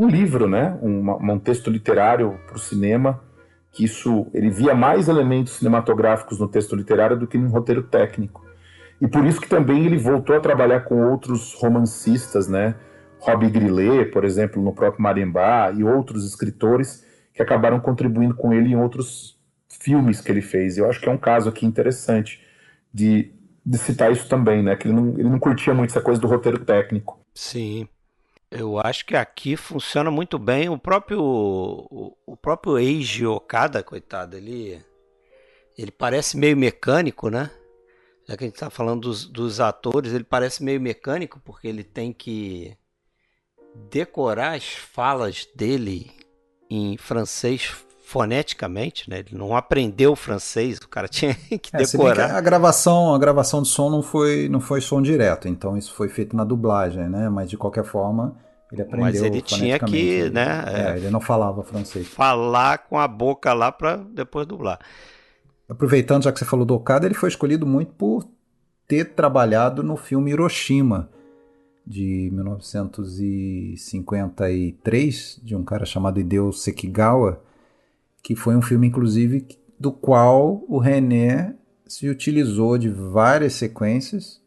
livro, né? Um texto literário para o cinema, que ele via mais elementos cinematográficos no texto literário do que no roteiro técnico. E por isso que também ele voltou a trabalhar com outros romancistas, né? Robbie Grillet, por exemplo, no próprio Marimbá, e outros escritores que acabaram contribuindo com ele em outros filmes que ele fez. Eu acho que é um caso aqui interessante de citar isso também, né? Que ele não curtia muito essa coisa do roteiro técnico. Sim. Eu acho que aqui funciona muito bem. O próprio Eiji Okada, coitado, ele parece meio mecânico, né? Já que a gente está falando dos atores, ele parece meio mecânico porque ele tem que decorar as falas dele em francês foneticamente, né? Ele não aprendeu francês, o cara tinha que decorar. Se bem que a gravação de som não foi som direto, então isso foi feito na dublagem, né? Mas de qualquer forma, ele aprendeu. Mas ele tinha que, né? Ele não falava francês. Falar com a boca lá para depois dublar. Aproveitando, já que você falou do Okada, ele foi escolhido muito por ter trabalhado no filme Hiroshima, de 1953, de um cara chamado Hideo Sekigawa, que foi um filme, inclusive, do qual o René se utilizou de várias sequências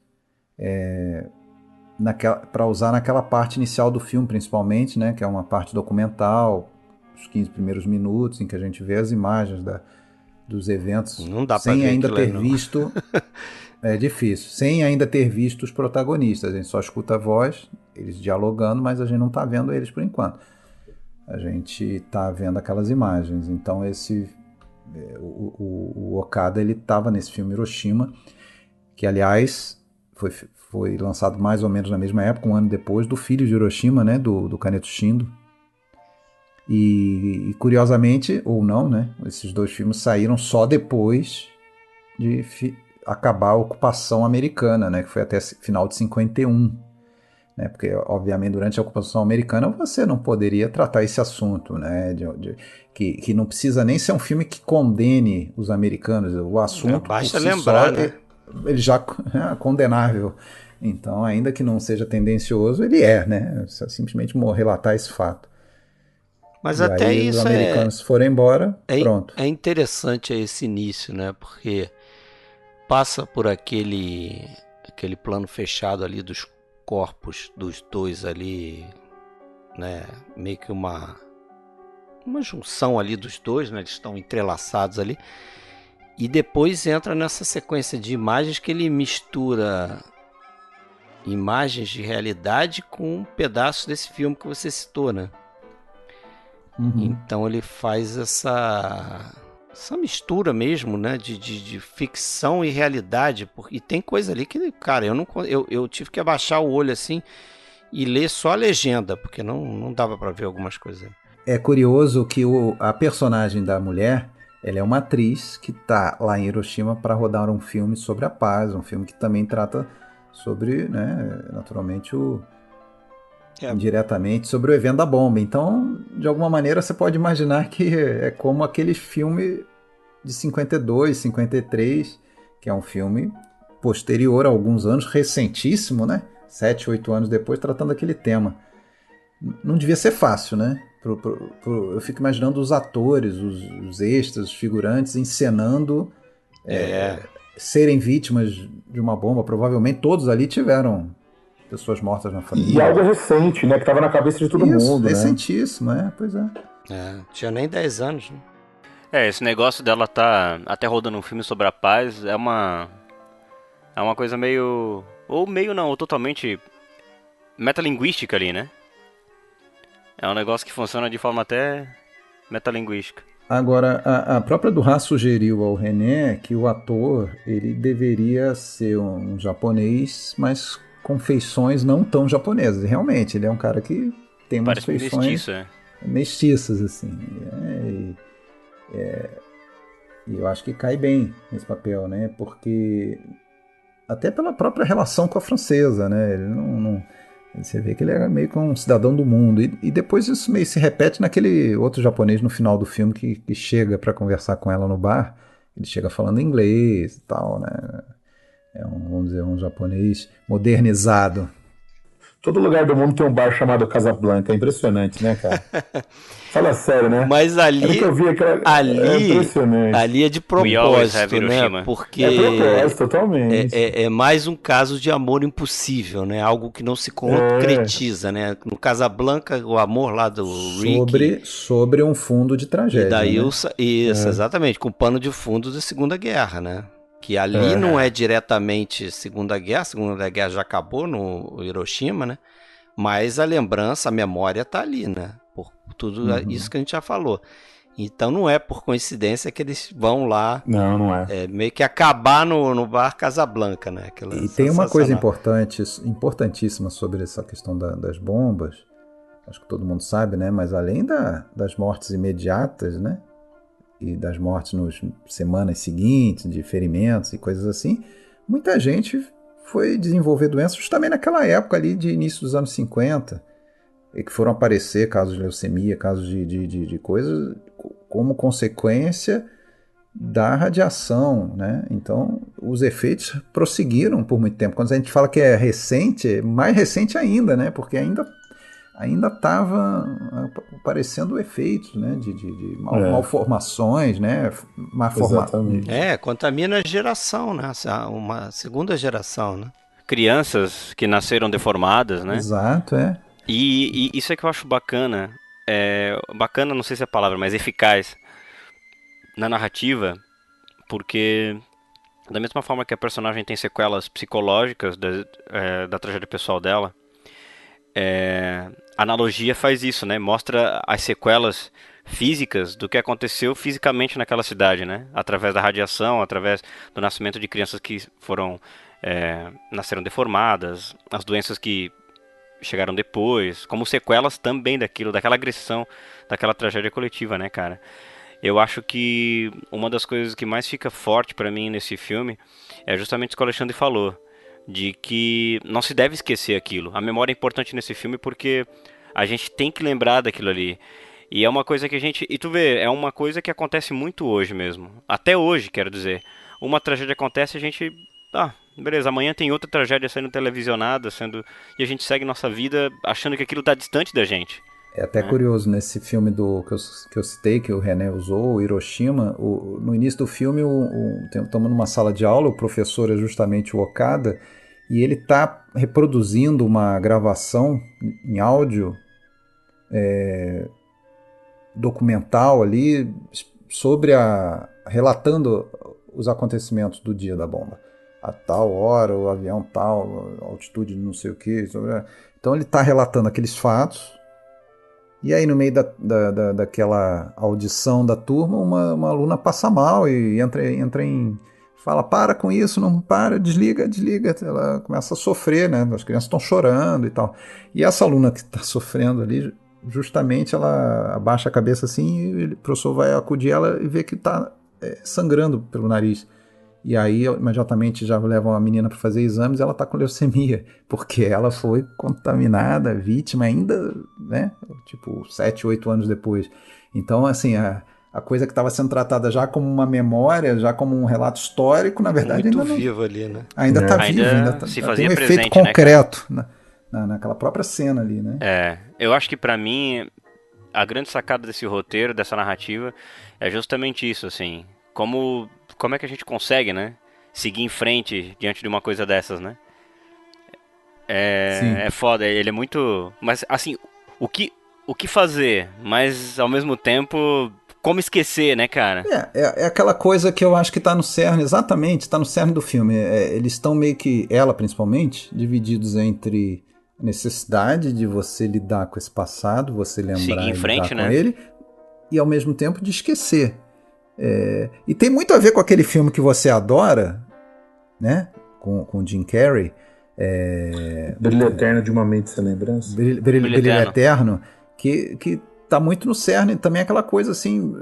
para usar naquela parte inicial do filme, principalmente, né, que é uma parte documental, os 15 primeiros minutos, em que a gente vê as imagens dos eventos, não dá sem pra ver ainda ter não. visto. É difícil, sem ainda ter visto os protagonistas. A gente só escuta a voz, eles dialogando, mas a gente não está vendo eles por enquanto. A gente está vendo aquelas imagens. Então o Okada, ele estava nesse filme Hiroshima, que aliás foi lançado mais ou menos na mesma época, um ano depois do Filho de Hiroshima, né, do Kaneto Shindo. E curiosamente, ou não, né, esses dois filmes saíram só depois de acabar a ocupação americana, né, que foi até final de 51. Né, porque, obviamente, durante a ocupação americana você não poderia tratar esse assunto, né, que não precisa nem ser um filme que condene os americanos. O assunto, basta por si lembrar, só, né? Ele já é condenável. Então, ainda que não seja tendencioso, ele né? Simplesmente relatar esse fato. Mas e até aí, isso os americanos forem embora, pronto. É interessante esse início, né? Porque passa por aquele plano fechado ali dos corpos dos dois ali, né? Meio que uma junção ali dos dois, né? Eles estão entrelaçados ali. E depois entra nessa sequência de imagens que ele mistura imagens de realidade com um pedaço desse filme que você citou, né? Então ele faz essa mistura mesmo, né, de ficção e realidade, e tem coisa ali que, cara, eu tive que abaixar o olho assim e ler só a legenda, porque não dava para ver algumas coisas. É curioso que a personagem da mulher, ela é uma atriz que está lá em Hiroshima para rodar um filme sobre a paz, um filme que também trata sobre, né, naturalmente, indiretamente sobre o evento da bomba. Então, de alguma maneira, você pode imaginar que é como aquele filme de 52, 53, que é um filme posterior a alguns anos, recentíssimo, né? 7, 8 anos depois, tratando aquele tema. Não devia ser fácil, né? Eu fico imaginando os atores, os extras, os figurantes encenando serem vítimas de uma bomba. Provavelmente todos ali tiveram pessoas mortas na família. E algo recente, né? Que estava na cabeça de todo mundo, recentíssimo, né? Pois é. Tinha nem 10 anos, né? Esse negócio dela tá até rodando um filme sobre a paz é uma coisa meio... ou totalmente metalinguística ali, né? É um negócio que funciona de forma até metalinguística. Agora, a própria Duhá sugeriu ao René que o ator ele deveria ser um japonês, mas com feições não tão japonesas. Realmente, ele é um cara que tem umas feições mestiço, mestiças, assim. E eu acho que cai bem nesse papel, né? Porque até pela própria relação com a francesa, né? Ele não você vê que ele é meio que um cidadão do mundo. E depois isso meio se repete naquele outro japonês no final do filme que chega para conversar com ela no bar. Ele chega falando inglês e tal, né? Vamos dizer, um japonês modernizado. Todo lugar do mundo tem um bar chamado Casablanca. É impressionante, né, cara? Fala sério, né? Mas ali é de propósito, né? Porque é propósito, totalmente. É mais um caso de amor impossível, né? Algo que não se concretiza, né? No Casablanca, o amor lá do Rick... Sobre um fundo de tragédia, e da né? Ilsa, isso, exatamente, com o pano de fundo da Segunda Guerra, né? Que ali não é diretamente Segunda Guerra já acabou no Hiroshima, né? Mas a lembrança, a memória tá ali, né? Por tudo isso que a gente já falou. Então não é por coincidência que eles vão lá. Não é. Meio que acabar no bar Casablanca, né? E tem uma coisa importantíssima sobre essa questão das bombas. Acho que todo mundo sabe, né? Mas além das mortes imediatas, né? E das mortes nas semanas seguintes, de ferimentos e coisas assim, muita gente foi desenvolver doenças justamente naquela época ali de início dos anos 50, e que foram aparecer casos de leucemia, casos de coisas como consequência da radiação, né? Então, os efeitos prosseguiram por muito tempo. Quando a gente fala que é recente, é mais recente ainda, né? Porque ainda estava aparecendo efeitos, né, de malformações, né, contamina a geração, né, uma segunda geração, né. Crianças que nasceram deformadas, né. Exato, E isso é que eu acho bacana, bacana não sei se é a palavra, mas eficaz na narrativa, porque da mesma forma que a personagem tem sequelas psicológicas da tragédia pessoal dela, a analogia faz isso, né? Mostra as sequelas físicas do que aconteceu fisicamente naquela cidade, né? Através da radiação, através do nascimento de crianças que nasceram deformadas, as doenças que chegaram depois, como sequelas também daquela agressão, daquela tragédia coletiva, né, cara? Eu acho que uma das coisas que mais fica forte pra mim nesse filme é justamente o que o Alexandre falou, de que não se deve esquecer aquilo. A memória é importante nesse filme porque a gente tem que lembrar daquilo ali. E é uma coisa que e tu vê, é uma coisa que acontece muito hoje mesmo. Até hoje, quero dizer. Uma tragédia acontece e a gente... beleza, amanhã tem outra tragédia sendo televisionada, e a gente segue nossa vida achando que aquilo tá distante da gente. É até curioso, nesse filme que eu citei, que o René usou, o Hiroshima, no início do filme, estamos numa sala de aula, o professor é justamente o Okada, e ele está reproduzindo uma gravação em áudio documental ali, relatando os acontecimentos do dia da bomba. A tal hora, o avião tal, altitude não sei o que. Então ele está relatando aqueles fatos. E aí, no meio daquela audição da turma, uma aluna passa mal e fala, para com isso, não para, desliga. Ela começa a sofrer, né? As crianças estão chorando e tal. E essa aluna que está sofrendo ali justamente ela abaixa a cabeça assim e o professor vai acudir ela e vê que está sangrando pelo nariz. E aí, imediatamente, já levam a menina para fazer exames e ela está com leucemia, porque ela foi contaminada, vítima ainda, né? Tipo, 7, 8 anos depois. Então, assim, a coisa que estava sendo tratada já como uma memória, já como um relato histórico, na verdade, Muito ainda não, vivo ali, né? ainda está Ainda vivo, ainda se tem fazia um presente, efeito né, concreto naquela própria cena ali, né? Eu acho que pra mim a grande sacada desse roteiro, dessa narrativa, é justamente isso, assim. Como é que a gente consegue, né? Seguir em frente diante de uma coisa dessas, né? Sim. É foda, ele é muito. Mas assim, o que fazer? Mas ao mesmo tempo, como esquecer, né, cara? É aquela coisa que eu acho que está no cerne, exatamente, está no cerne do filme. Eles estão meio que, ela principalmente, divididos entre a necessidade de você lidar com esse passado, você lembrar Seguir em e frente, lidar com né? ele, e ao mesmo tempo de esquecer. E tem muito a ver com aquele filme que você adora, né? Com Jim Carrey. Brilho Eterno de uma Mente Sem Lembrança. Brilho Eterno, que tá muito no cerne. Também aquela coisa assim,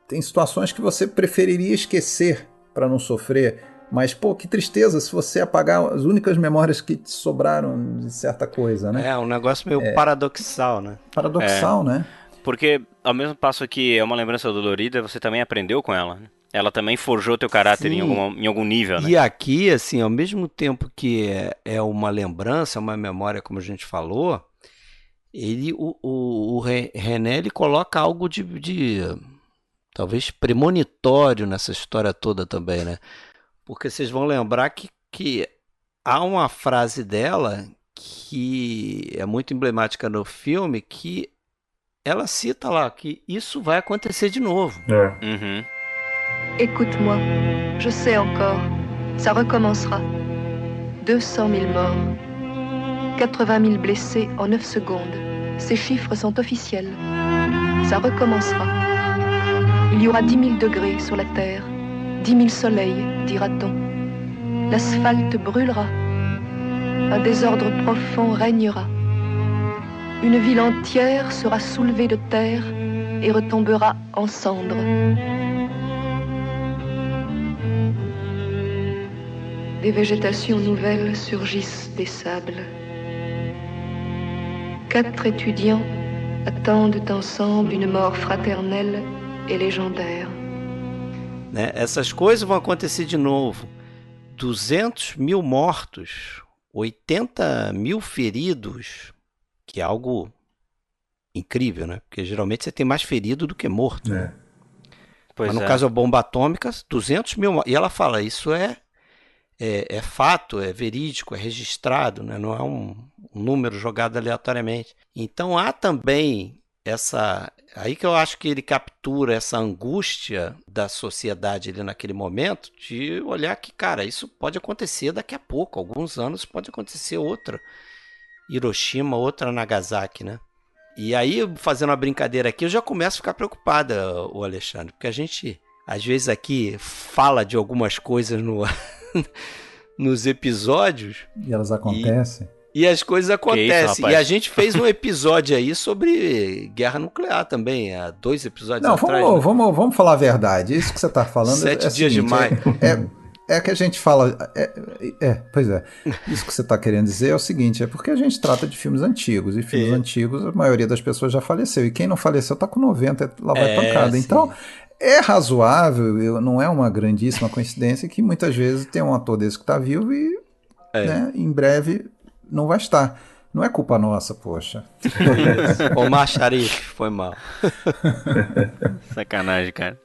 tem situações que você preferiria esquecer para não sofrer, mas pô, que tristeza se você apagar as únicas memórias que te sobraram de certa coisa, né? É um negócio meio paradoxal, né? Paradoxal, né? Porque ao mesmo passo que é uma lembrança dolorida, você também aprendeu com ela, né? Ela também forjou teu caráter em algum nível, né? E aqui, assim, ao mesmo tempo que é uma lembrança, uma memória, como a gente falou, o René, ele coloca algo de talvez premonitório nessa história toda também, né? Porque vocês vão lembrar que há uma frase dela que é muito emblemática no filme, que ela cita lá que isso vai acontecer de novo. Uhum. Écoute-moi, je sais encore, ça recommencera. 200 000 morts, 80 000 blessés en 9 secondes. Ces chiffres sont officiels. Ça recommencera. Il y aura 10 000 degrés sur la Terre, 10 000 soleils, dira-t-on. L'asphalte brûlera. Un désordre profond régnera. Une ville entière sera soulevée de terre et retombera en cendres. Des végétations nouvelles surgissent des sables. 4 étudiants attendent ensemble une mort fraternelle et légendaire. Né? Essas coisas vão acontecer de novo. 200 000 mortos, 80 000 feridos, que é algo incrível, né? Porque geralmente você tem mais ferido do que morto. Né? Mas no caso da bomba atômica, 200 000. E ela fala, isso é fato, é verídico, é registrado, né? Não é um número jogado aleatoriamente. Então há também aí que eu acho que ele captura essa angústia da sociedade ali naquele momento, de olhar que, cara, isso pode acontecer daqui a pouco, alguns anos pode acontecer outra Hiroshima, outra Nagasaki, né? E aí, fazendo uma brincadeira aqui, eu já começo a ficar preocupada, o Alexandre, porque a gente, às vezes aqui, fala de algumas coisas nos episódios. E elas acontecem. E as coisas acontecem. Isso, e a gente fez um episódio aí sobre guerra nuclear também, há 2 episódios atrás. Vamos falar a verdade. Isso que você está falando 7 dias de maio. É que a gente fala... Pois é. Isso que você está querendo dizer é o seguinte, é porque a gente trata de filmes antigos, e filmes antigos, a maioria das pessoas já faleceu, e quem não faleceu está com 90, lá vai pancada. Sim. Então, é razoável, não é uma grandíssima coincidência que muitas vezes tem um ator desse que está vivo e né, em breve não vai estar. Não é culpa nossa, poxa. Omar Sharif, foi mal. Sacanagem, cara.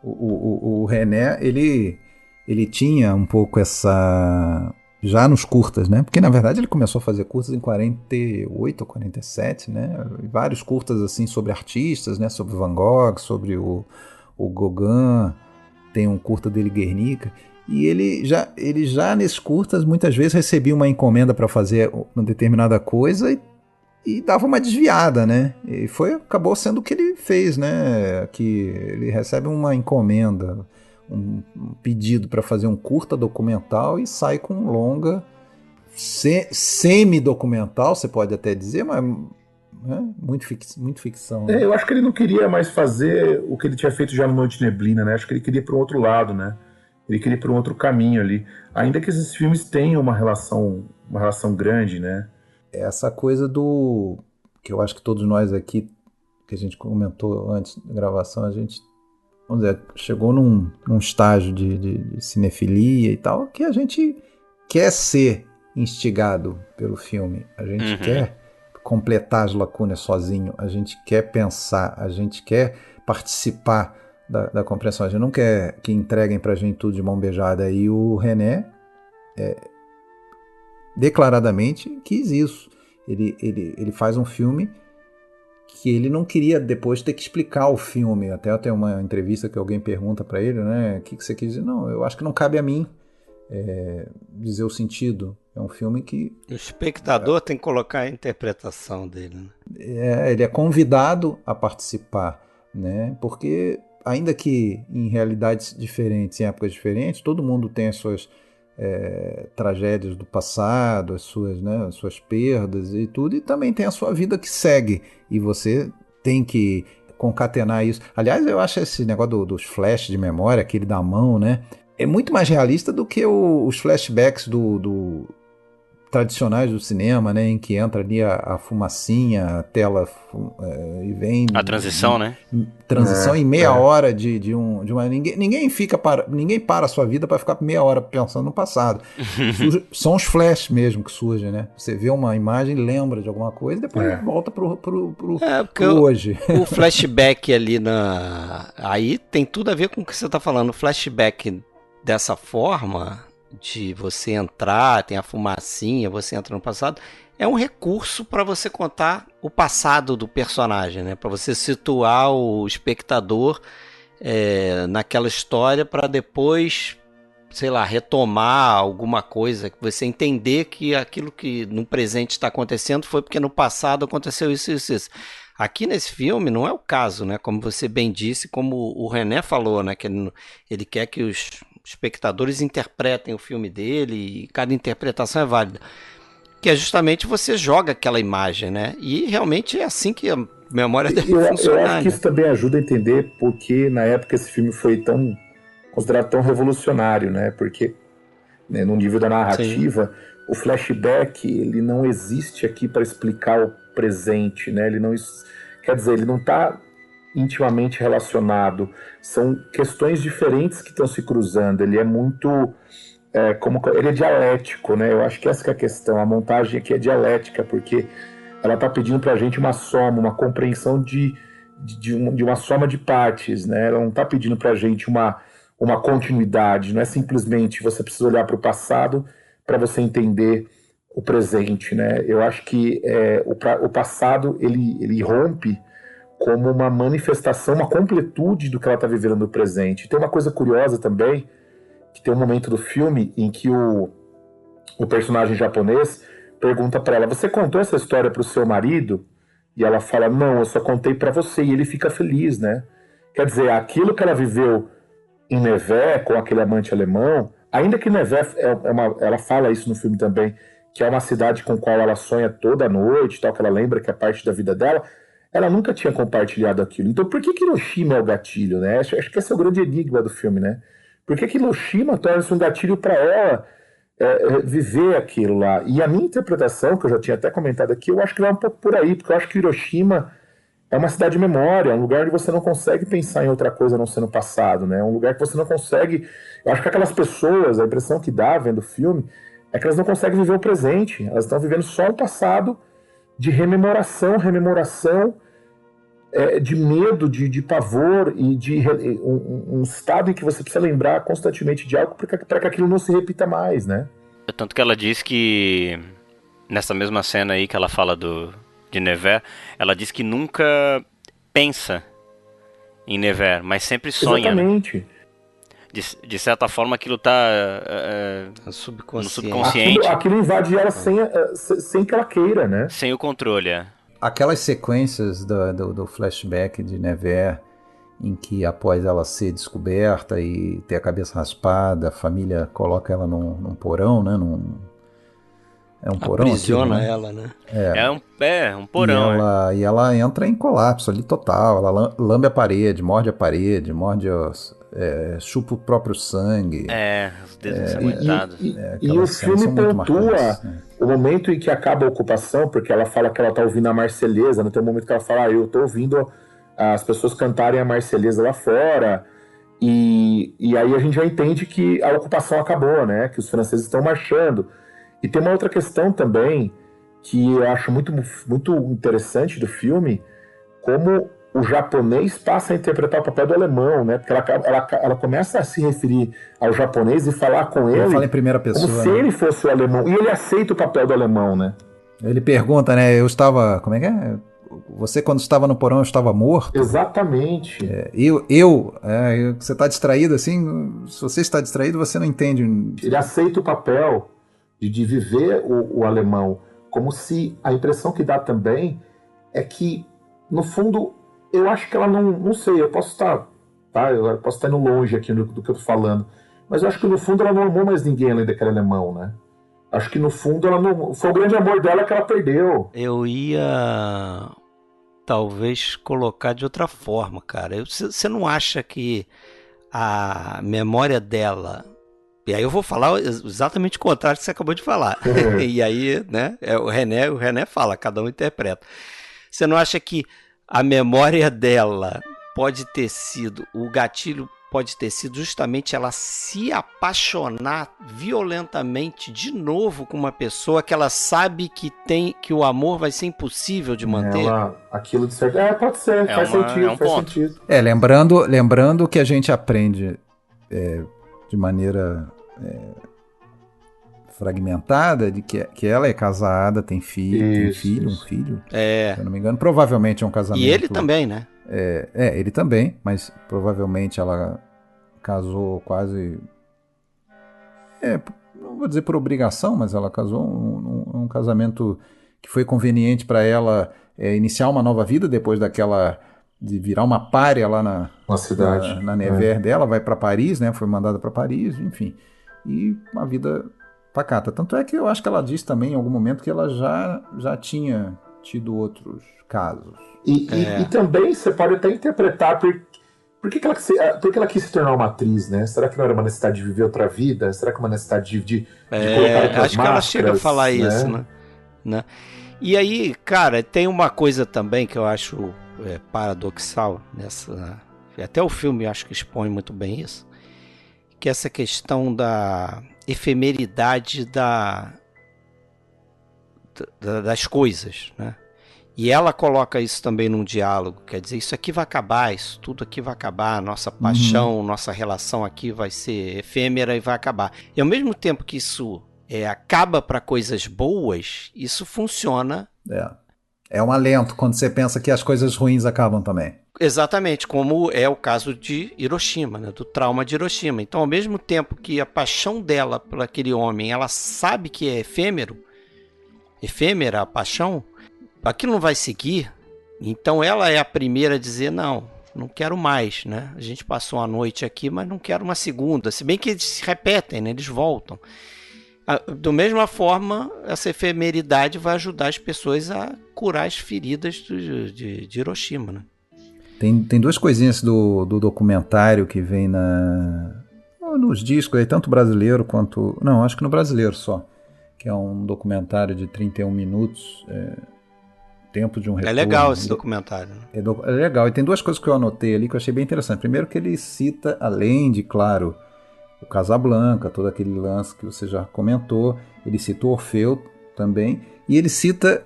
O René, ele tinha um pouco essa... Já nos curtas, né? Porque, na verdade, ele começou a fazer curtas em 48 ou 47, né? Vários curtas, assim, sobre artistas, né? Sobre Van Gogh, sobre o Gauguin. Tem um curta dele, Guernica. E ele já nesses curtas, muitas vezes, recebia uma encomenda para fazer uma determinada coisa e dava uma desviada, né? E acabou sendo o que ele fez, né? Que ele recebe uma encomenda, um pedido para fazer um curta documental e sai com um longa semi-documental, você pode até dizer, mas muito ficção. Né? Eu acho que ele não queria mais fazer o que ele tinha feito já no Noite de Neblina, né? Acho que ele queria ir para um outro lado, né? Ele queria ir para um outro caminho ali. Ainda que esses filmes tenham uma relação grande, né? Essa coisa que eu acho que todos nós aqui, que a gente comentou antes da gravação, a gente, vamos dizer, chegou num estágio de cinefilia e tal, que a gente quer ser instigado pelo filme. A gente quer completar as lacunas sozinho, a gente quer pensar, a gente quer participar da compreensão, a gente não quer que entreguem pra gente tudo de mão beijada. E o René declaradamente quis isso. Ele faz um filme que ele não queria depois ter que explicar o filme. Até tem uma entrevista que alguém pergunta para ele, né, o que você quis dizer? Não, eu acho que não cabe a mim dizer o sentido. É um filme que... O espectador tem que colocar a interpretação dele. Né? Ele é convidado a participar, né? Porque ainda que em realidades diferentes, em épocas diferentes, todo mundo tem as suas tragédias do passado, as suas perdas e tudo, e também tem a sua vida que segue, e você tem que concatenar isso. Aliás, eu acho esse negócio dos flashes de memória, aquele da mão, né, é muito mais realista do que os flashbacks tradicionais do cinema, né, em que entra ali a fumacinha, a tela e vem... A transição, né? Transição em meia hora de uma... Ninguém para a sua vida para ficar meia hora pensando no passado. São os flashes mesmo que surgem, né? Você vê uma imagem, lembra de alguma coisa, depois volta pro hoje. O flashback ali aí tem tudo a ver com o que você está falando. O flashback dessa forma... de você entrar, tem a fumacinha, você entra no passado, é um recurso para você contar o passado do personagem, né? Para você situar o espectador naquela história para depois, sei lá, retomar alguma coisa, que você entender que aquilo que no presente está acontecendo foi porque no passado aconteceu isso. Aqui nesse filme não é o caso, né? Como você bem disse, como o René falou, né? Que ele quer que os espectadores interpretem o filme dele e cada interpretação é válida. Que é justamente você joga aquela imagem, né? E realmente é assim que a memória deve funcionar. Eu acho que isso também ajuda a entender porque na época esse filme foi considerado tão revolucionário, né? Porque no nível da narrativa, o flashback ele não existe aqui para explicar o presente, né? Ele não está intimamente relacionado, são questões diferentes que estão se cruzando. Ele é muito ele é dialético, né? Eu acho que essa que é a questão, a montagem aqui é dialética, porque ela está pedindo para a gente uma soma, uma compreensão de uma soma de partes, né? Ela não está pedindo para a gente uma continuidade, não é simplesmente você precisa olhar para o passado para você entender o presente, né? Eu acho que o passado ele rompe como uma manifestação, uma completude do que ela está vivendo no presente. Tem uma coisa curiosa também, que tem um momento do filme em que o personagem japonês pergunta para ela, você contou essa história para o seu marido? E ela fala, não, eu só contei para você. E ele fica feliz, né? Quer dizer, aquilo que ela viveu em Nevers, com aquele amante alemão, ainda que Nevers, ela fala isso no filme também, que é uma cidade com a qual ela sonha toda noite, tal, que ela lembra que é parte da vida dela, ela nunca tinha compartilhado aquilo. Então por que Hiroshima é o gatilho, né? Acho que esse é o grande enigma do filme, né? Por que Hiroshima torna-se um gatilho para ela viver aquilo lá? E a minha interpretação, que eu já tinha até comentado aqui, eu acho que vai um pouco por aí, porque eu acho que Hiroshima é uma cidade de memória, é um lugar onde você não consegue pensar em outra coisa a não ser no passado, né? É um lugar que você não consegue... Eu acho que aquelas pessoas, a impressão que dá vendo o filme, é que elas não conseguem viver o presente, elas estão vivendo só o passado, de rememoração, de medo, de pavor e de um estado em que você precisa lembrar constantemente de algo para que aquilo não se repita mais, né? Tanto que ela diz que, nessa mesma cena aí que ela fala de Nevers, ela diz que nunca pensa em Nevers, mas sempre sonha. Exatamente. Né? De certa forma aquilo está no subconsciente. Aquilo invade ela sem que ela queira, né? Sem o controle, Aquelas sequências do flashback de Nevers, em que após ela ser descoberta e ter a cabeça raspada, a família coloca ela num porão, né? É um porão. Aprisiona aquilo, né? ela, né? É um porão. E ela entra em colapso ali total. Ela lambe a parede, morde, chupa o próprio sangue. Os dedos ensanguentados. E o filme pontua o momento em que acaba a ocupação, porque ela fala que ela tá ouvindo a Marselhesa, né? Tem um momento que ela fala, eu tô ouvindo as pessoas cantarem a Marselhesa lá fora, e aí a gente já entende que a ocupação acabou, né? Que os franceses estão marchando. E tem uma outra questão também, que eu acho muito, muito interessante do filme, como o japonês passa a interpretar o papel do alemão, né? Porque ela começa a se referir ao japonês e falar com ele fala em primeira pessoa, como se ele fosse o alemão. E ele aceita o papel do alemão, né? Ele pergunta, né? Eu estava... Como é que é? Você, quando estava no porão, eu estava morto? Exatamente. Você está distraído assim? Se você está distraído, você não entende. Ele aceita o papel de viver o alemão, como se a impressão que dá também é que, no fundo, eu acho que ela não sei, eu posso estar indo longe aqui do que eu tô falando, mas eu acho que no fundo ela não amou mais ninguém além daquele alemão, né? Acho que no fundo ela não, foi o grande amor dela que ela perdeu. Eu ia talvez colocar de outra forma, cara. Você não acha que a memória dela... E aí eu vou falar exatamente o contrário que você acabou de falar. E aí, né, o René fala, cada um interpreta. Você não acha que a memória dela pode ter sido, o gatilho pode ter sido justamente ela se apaixonar violentamente de novo com uma pessoa que ela sabe que o amor vai ser impossível de manter? Aquilo de certo. Pode ser, faz sentido. Lembrando que a gente aprende de maneira fragmentada de que ela é casada, tem filho, um filho. Se eu não me engano, provavelmente é um casamento. E ele também, né? Ele também, mas provavelmente ela casou quase... não vou dizer por obrigação, mas ela casou um casamento que foi conveniente para ela iniciar uma nova vida depois de virar uma pária lá na cidade, na Nevers dela, vai para Paris, né? Foi mandada para Paris, enfim. E uma vida pacata. Tanto é que eu acho que ela disse também em algum momento que ela já tinha tido outros casos. E também você pode até interpretar por que ela quis se tornar uma atriz, né? Será que não era uma necessidade de viver outra vida? Será que uma necessidade de colocar outras acho que ela chega a falar isso, né? E aí, cara, tem uma coisa também que eu acho paradoxal nessa... Até o filme acho que expõe muito bem isso, que é essa questão da efemeridade das coisas, né? E ela coloca isso também num diálogo, quer dizer, isso aqui vai acabar, isso tudo aqui vai acabar, nossa paixão, nossa relação aqui vai ser efêmera e vai acabar. E ao mesmo tempo que isso acaba para coisas boas, isso funciona. É um alento quando você pensa que as coisas ruins acabam também. Exatamente, como é o caso de Hiroshima, né, do trauma de Hiroshima. Então, ao mesmo tempo que a paixão dela por aquele homem, ela sabe que é efêmera a paixão, aquilo não vai seguir. Então ela é a primeira a dizer, não quero mais, né? A gente passou uma noite aqui, mas não quero uma segunda. Se bem que eles se repetem, né? Eles voltam. Da mesma forma, essa efemeridade vai ajudar as pessoas a curar as feridas de Hiroshima, né? Tem duas coisinhas do documentário que vem nos discos, aí, tanto brasileiro quanto... Não, acho que no brasileiro só. Que é um documentário de 31 minutos, Tempo de um Retorno. É legal esse documentário. Né? É legal. E tem duas coisas que eu anotei ali que eu achei bem interessante. Primeiro que ele cita, além de, claro, o Casablanca, todo aquele lance que você já comentou, ele cita o Orfeu também, e ele cita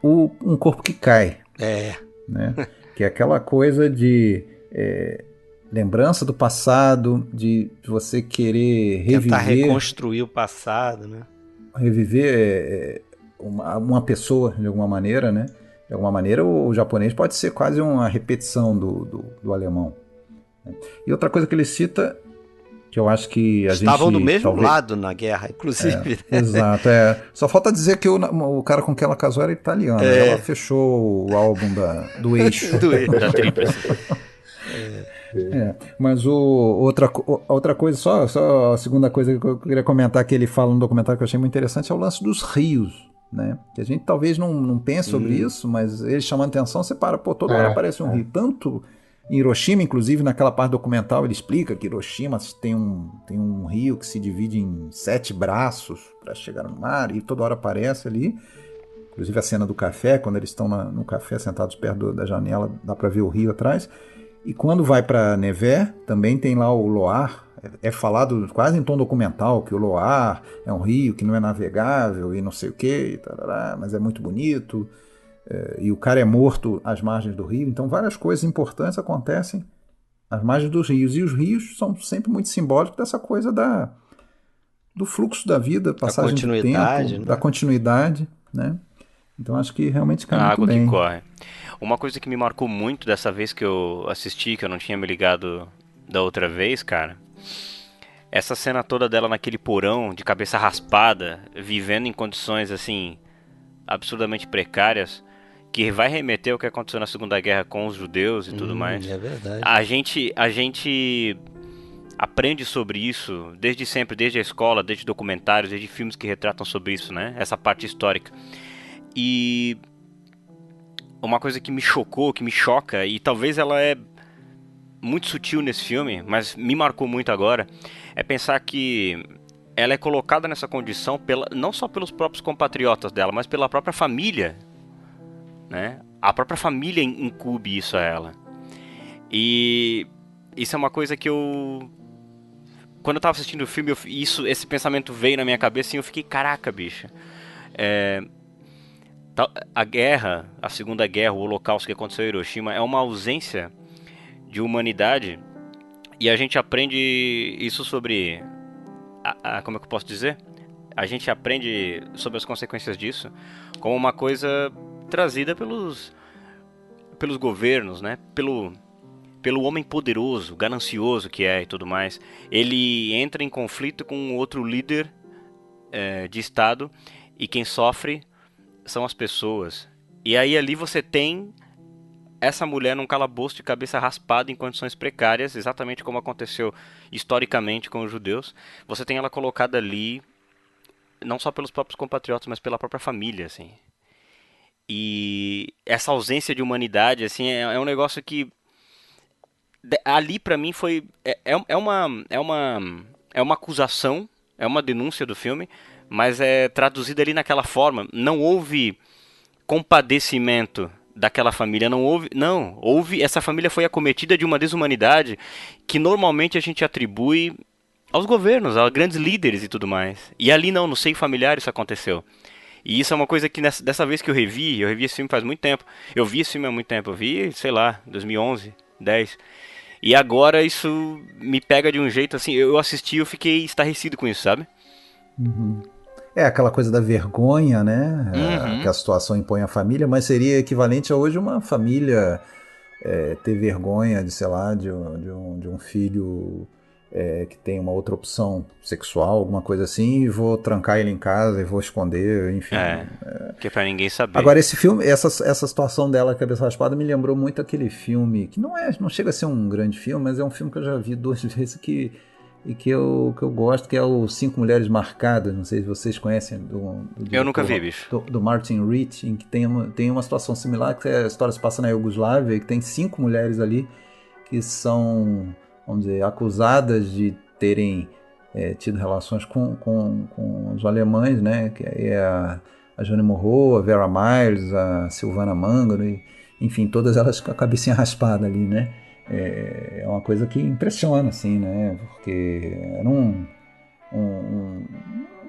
Um Corpo que Cai. Né? Que é aquela coisa de lembrança do passado, de você querer reviver... Tentar reconstruir o passado, né? Reviver uma pessoa, de alguma maneira, né? De alguma maneira, o japonês pode ser quase uma repetição do alemão. E outra coisa que ele cita, que eu acho que estavam do mesmo lado na guerra, inclusive. Exato. Só falta dizer que o cara com quem ela casou era italiano. Ela fechou o álbum do Eixo. Da Tríplice. Mas outra coisa, só a segunda coisa que eu queria comentar que ele fala no documentário que eu achei muito interessante é o lance dos rios, né? Que a gente talvez não pense sobre isso, mas ele chamando atenção, você para, toda hora aparece um rio. Tanto em Hiroshima, inclusive naquela parte documental, ele explica que Hiroshima tem um rio que se divide em 7 braços para chegar no mar, e toda hora aparece ali. Inclusive a cena do café, quando eles estão no café sentados perto da janela, dá para ver o rio atrás. E quando vai para Nevers, também tem lá o Loire. É falado quase em tom documental que o Loire é um rio que não é navegável e não sei o que, mas é muito bonito. E o cara é morto às margens do rio. Então várias coisas importantes acontecem às margens dos rios. E os rios são sempre muito simbólicos dessa coisa do fluxo da vida, passagem do tempo, né? Da continuidade, né? Então acho que realmente cai muito bem. A água que corre. Uma coisa que me marcou muito dessa vez que eu assisti, que eu não tinha me ligado da outra vez, cara, essa cena toda dela naquele porão, de cabeça raspada, vivendo em condições, assim, absurdamente precárias, que vai remeter ao que aconteceu na Segunda Guerra com os judeus e tudo mais. É verdade. A gente aprende sobre isso desde sempre, desde a escola, desde documentários, desde filmes que retratam sobre isso, né? Essa parte histórica. E uma coisa que me chocou, que me choca, e talvez ela é muito sutil nesse filme, mas me marcou muito agora, é pensar que ela é colocada nessa condição não só pelos próprios compatriotas dela, mas pela própria família, né? A própria família incube isso a ela. E isso é uma coisa que quando eu tava assistindo o filme, esse pensamento veio na minha cabeça e eu fiquei, caraca, bicho. A guerra, a Segunda Guerra, o Holocausto que aconteceu em Hiroshima é uma ausência de humanidade, e a gente aprende isso sobre como é que eu posso dizer? A gente aprende sobre as consequências disso como uma coisa trazida pelos governos, né? Pelo homem poderoso, ganancioso que é e tudo mais. Ele entra em conflito com outro líder de Estado, e quem sofre são as pessoas. E aí ali você tem essa mulher num calabouço de cabeça raspada em condições precárias, exatamente como aconteceu historicamente com os judeus. Você tem ela colocada ali não só pelos próprios compatriotas, mas pela própria família, assim. E essa ausência de humanidade, assim, é um negócio que ali pra mim foi é uma acusação, é uma denúncia do filme, mas é traduzida ali naquela forma. Não houve compadecimento daquela família, essa família foi acometida de uma desumanidade que normalmente a gente atribui aos governos, a grandes líderes e tudo mais. E ali no seio familiar isso aconteceu. E isso é uma coisa que dessa vez que eu revi esse filme faz muito tempo. Eu vi esse filme há muito tempo, eu vi, sei lá, 2011, 10. E agora isso me pega de um jeito assim, eu assisti e eu fiquei estarrecido com isso, sabe? Uhum. É aquela coisa da vergonha, né? Que a situação impõe à família, mas seria equivalente a hoje uma família ter vergonha de, sei lá, de um filho que tem uma outra opção sexual, alguma coisa assim, e vou trancar ele em casa e vou esconder, enfim. Que é pra ninguém saber. Agora, esse filme, essa situação dela, Cabeça Raspada, me lembrou muito aquele filme, que não chega a ser um grande filme, mas é um filme que eu já vi 2 vezes e que eu gosto, que é o 5 Mulheres Marcadas. Não sei se vocês conhecem eu nunca vi, bicho. Do Martin Rich, em que tem uma situação similar, que a história se passa na Iugoslávia, e que tem 5 mulheres ali que são, vamos dizer, acusadas de terem tido relações com os alemães, né? Que é a Johnny Morrow, a Vera Miles, a Silvana Mangano, enfim, todas elas com a cabecinha raspada ali, né? É uma coisa que impressiona, assim, né? Porque era um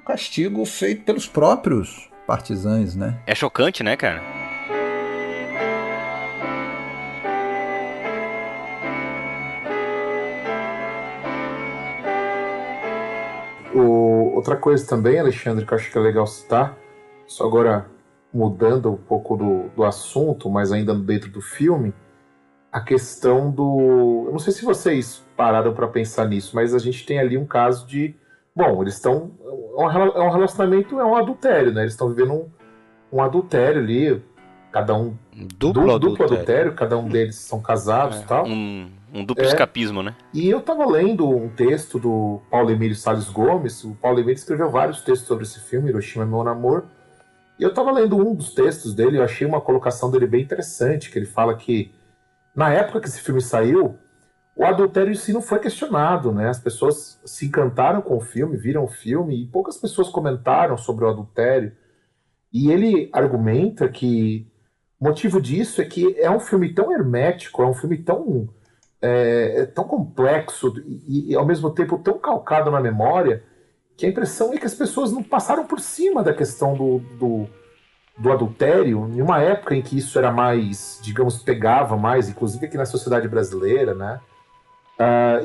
castigo feito pelos próprios partisãs, né? É chocante, né, cara? Outra coisa também, Alexandre, que eu acho que é legal citar, só agora mudando um pouco do assunto, mas ainda dentro do filme, a questão do... Eu não sei se vocês pararam para pensar nisso, mas a gente tem ali um caso de... Bom, eles estão... É um relacionamento, é um adultério, né? Eles estão vivendo um adultério ali. cada um Duplo duplo adultério. adultério, cada um deles são casados e tal. Um duplo escapismo, né? E eu estava lendo um texto do Paulo Emílio Salles Gomes. O Paulo Emílio escreveu vários textos sobre esse filme, Hiroshima, Meu Amor. E eu estava lendo um dos textos dele, eu achei uma colocação dele bem interessante, que ele fala que, na época que esse filme saiu, o adultério em si não foi questionado, né? As pessoas se encantaram com o filme, viram o filme, e poucas pessoas comentaram sobre o adultério. E ele argumenta que o motivo disso é que é um filme tão hermético, é um filme tão complexo e, ao mesmo tempo, tão calcado na memória, que a impressão é que as pessoas não passaram por cima da questão do adultério, em uma época em que isso era mais, digamos, pegava mais, inclusive aqui na sociedade brasileira, né?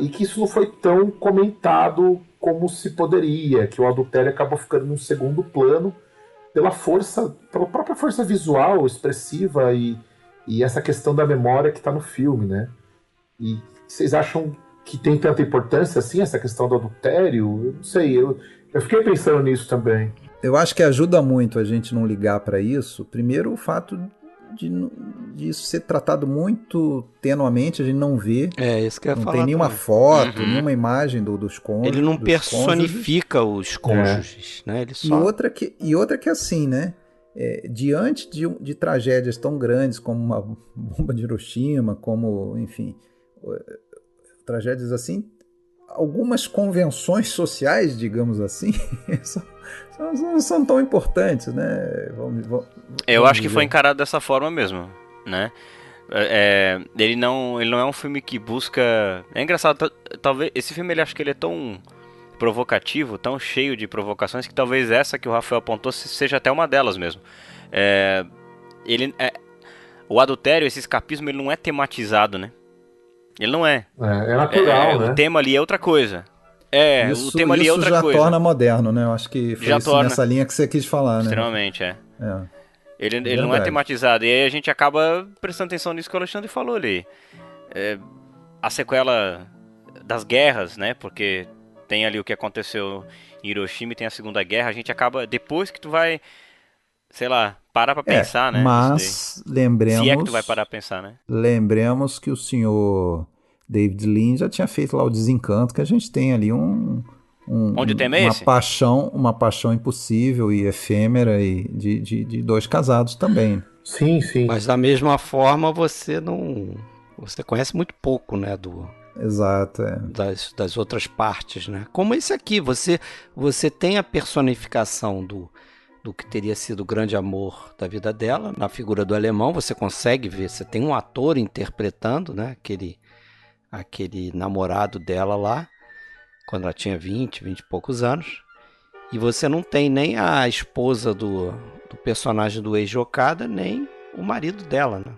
E que isso não foi tão comentado como se poderia, que o adultério acabou ficando num segundo plano pela própria força visual, expressiva e essa questão da memória que está no filme, né? E vocês acham que tem tanta importância assim, essa questão do adultério? Eu não sei, eu fiquei pensando nisso também. Eu acho que ajuda muito a gente não ligar para isso. Primeiro, o fato de isso ser tratado muito tenuamente, a gente não vê. Isso que eu ia falar. Não tem nenhuma foto, nenhuma imagem dos cônjuges. Ele não personifica os cônjuges, né? Ele só... E outra que assim, né? Diante de tragédias tão grandes como uma bomba de Hiroshima, como, enfim, tragédias assim, algumas convenções sociais, digamos assim, não são tão importantes, né? Eu acho que foi encarado dessa forma mesmo, né? Ele não é um filme que busca... É engraçado, talvez esse filme, acho que ele é tão provocativo, tão cheio de provocações, que talvez essa que o Rafael apontou seja até uma delas mesmo. O adultério, esse escapismo, ele não é tematizado, né? Ele não é. É natural, né? O tema ali é outra coisa. O tema ali é outra coisa. Isso já torna moderno, né? Eu acho que foi nessa linha que você quis falar, né? Extremamente, Ele não é tematizado. E aí a gente acaba prestando atenção nisso que o Alexandre falou ali. A sequela das guerras, né? Porque tem ali o que aconteceu em Hiroshima e tem a Segunda Guerra. A gente acaba, depois que tu vai, sei lá, parar pra pensar, né? Mas lembremos... Se é que tu vai parar pra pensar, né? Lembremos que o senhor David Lean já tinha feito lá o Desencanto, que a gente tem ali Onde o tema é esse? Uma paixão impossível e efêmera e de dois casados também. Sim, sim. Mas da mesma forma você conhece muito pouco, né, Exato, das outras partes, né? Como esse aqui, você tem a personificação do que teria sido o grande amor da vida dela, na figura do alemão, você consegue ver, você tem um ator interpretando, né, aquele namorado dela lá, quando ela tinha 20 e poucos anos, e você não tem nem a esposa do personagem do Eiji Okada, nem o marido dela, né?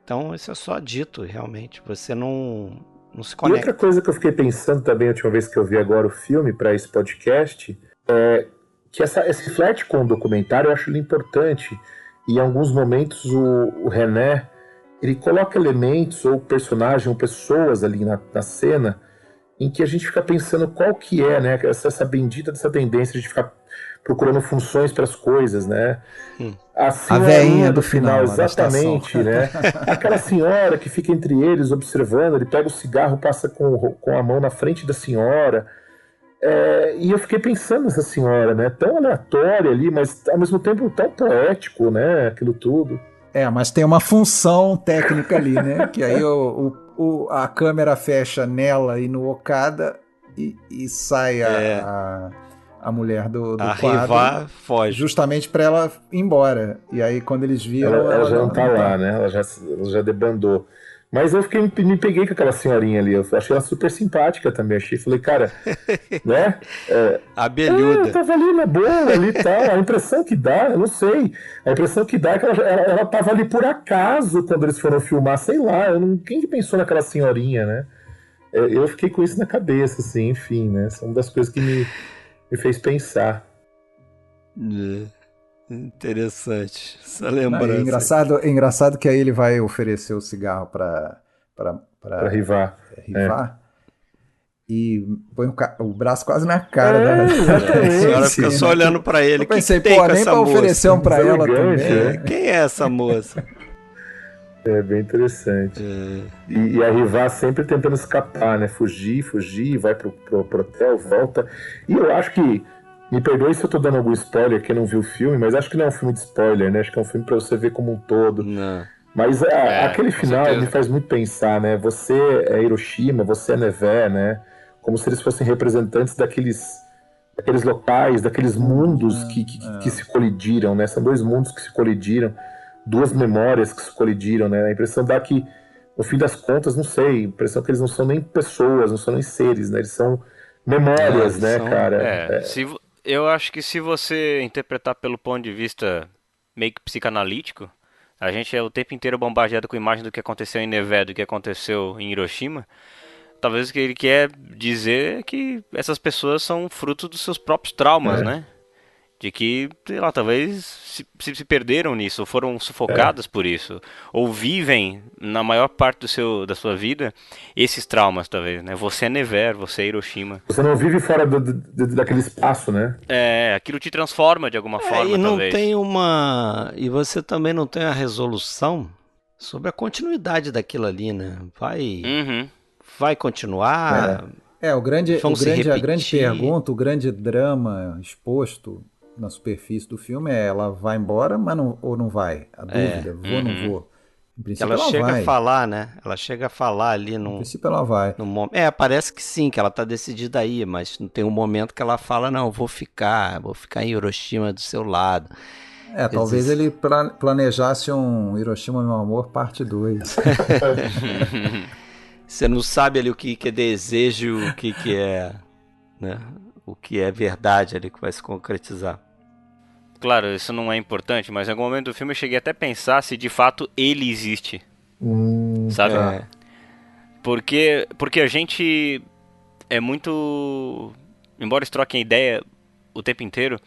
Então isso é só dito, realmente, você não se conecta. E outra coisa que eu fiquei pensando também, a última vez que eu vi agora o filme para esse podcast, é que esse flerte com o documentário eu acho ele importante, e em alguns momentos o René, ele coloca elementos ou personagem ou pessoas ali na cena em que a gente fica pensando qual que é, né, essa bendita dessa tendência de ficar procurando funções para as coisas, né? A veinha do final, exatamente, né? Aquela senhora que fica entre eles observando, ele pega o cigarro, passa com a mão na frente da senhora. E eu fiquei pensando nessa senhora, né? Tão aleatória ali, mas ao mesmo tempo tão poético, né? Aquilo tudo. Mas tem uma função técnica ali, né? Que aí a câmera fecha nela e no Okada e sai a mulher do quadro. A Riva foge. Justamente para ela ir embora. E aí quando eles viram... Ela já não tá lá, né? Ela já debandou. Mas eu me peguei com aquela senhorinha ali. Eu achei ela super simpática também. Falei, cara, né? Abelhuda. Tava ali na boa ali e tal. A impressão que dá, eu não sei. A impressão que dá é que ela tava ali por acaso quando eles foram filmar. Sei lá, quem que pensou naquela senhorinha, né? Eu fiquei com isso na cabeça, assim, enfim, né? São uma das coisas que me fez pensar. Interessante essa lembrança. É engraçado que aí ele vai oferecer o cigarro para Rivar. E põe o braço quase na cara da a senhora fica só olhando para ele. Eu pensei, nem para oferecer um para ela também. Quem é essa moça? É bem interessante. E a Riva sempre tentando escapar, né? Fugir, vai pro hotel, volta. E eu acho que, me perdoe se eu tô dando algum spoiler, que não viu o filme, mas acho que não é um filme de spoiler, né? Acho que é um filme pra você ver como um todo. Não. Mas aquele final certeza. me faz muito pensar, né? Você é Hiroshima, você é Neve, né? Como se eles fossem representantes daqueles locais, daqueles mundos que se colidiram, né? São dois mundos que se colidiram, duas memórias que se colidiram, né? A impressão dá que, no fim das contas, não sei, a impressão que eles não são nem pessoas, não são nem seres, né? Eles são memórias, né, cara? Eu acho que se você interpretar pelo ponto de vista meio que psicanalítico, a gente é o tempo inteiro bombardeado com imagem do que aconteceu em Neve, do que aconteceu em Hiroshima. Talvez o que ele quer dizer é que essas pessoas são fruto dos seus próprios traumas, né? De que, sei lá, talvez se perderam nisso, ou foram sufocadas por isso, ou vivem na maior parte da sua vida esses traumas, talvez, né? Você é Nevers, você é Hiroshima. Você não vive fora daquele espaço, né? Aquilo te transforma de alguma forma, e não talvez. E você também não tem a resolução sobre a continuidade daquilo ali, né? Vai continuar? A grande pergunta, o grande drama exposto na superfície do filme é: ela vai embora, mas ou não vai? A dúvida, vou ou não vou? Em princípio ela chega vai. A falar, né? Ela chega a falar ali no... Em princípio ela vai. Parece que sim, que ela tá decidida aí, mas tem um momento que ela fala: não, vou ficar em Hiroshima do seu lado. Talvez ele planejasse um Hiroshima, meu amor, parte 2. Você não sabe ali o que é desejo, o que é, né? O que é verdade ali que vai se concretizar. Claro, isso não é importante, mas em algum momento do filme eu cheguei até a pensar se de fato ele existe. Sabe? Porque a gente é muito... Embora eles troquem ideia o tempo inteiro,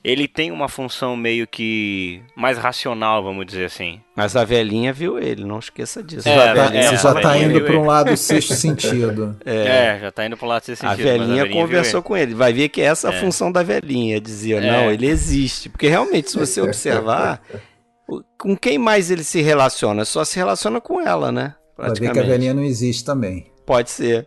ele tem uma função meio que mais racional, vamos dizer assim. Mas a velhinha viu ele, não esqueça disso. Você já tá indo para um lado sexto sentido. Já tá indo para um lado sexto sentido. A velhinha conversou com ele. Vai ver que essa é a função da velhinha. Dizia, não, ele existe. Porque realmente, se você observar, com quem mais ele se relaciona? Só se relaciona com ela, né? Vai ver que a velhinha não existe também. Pode ser.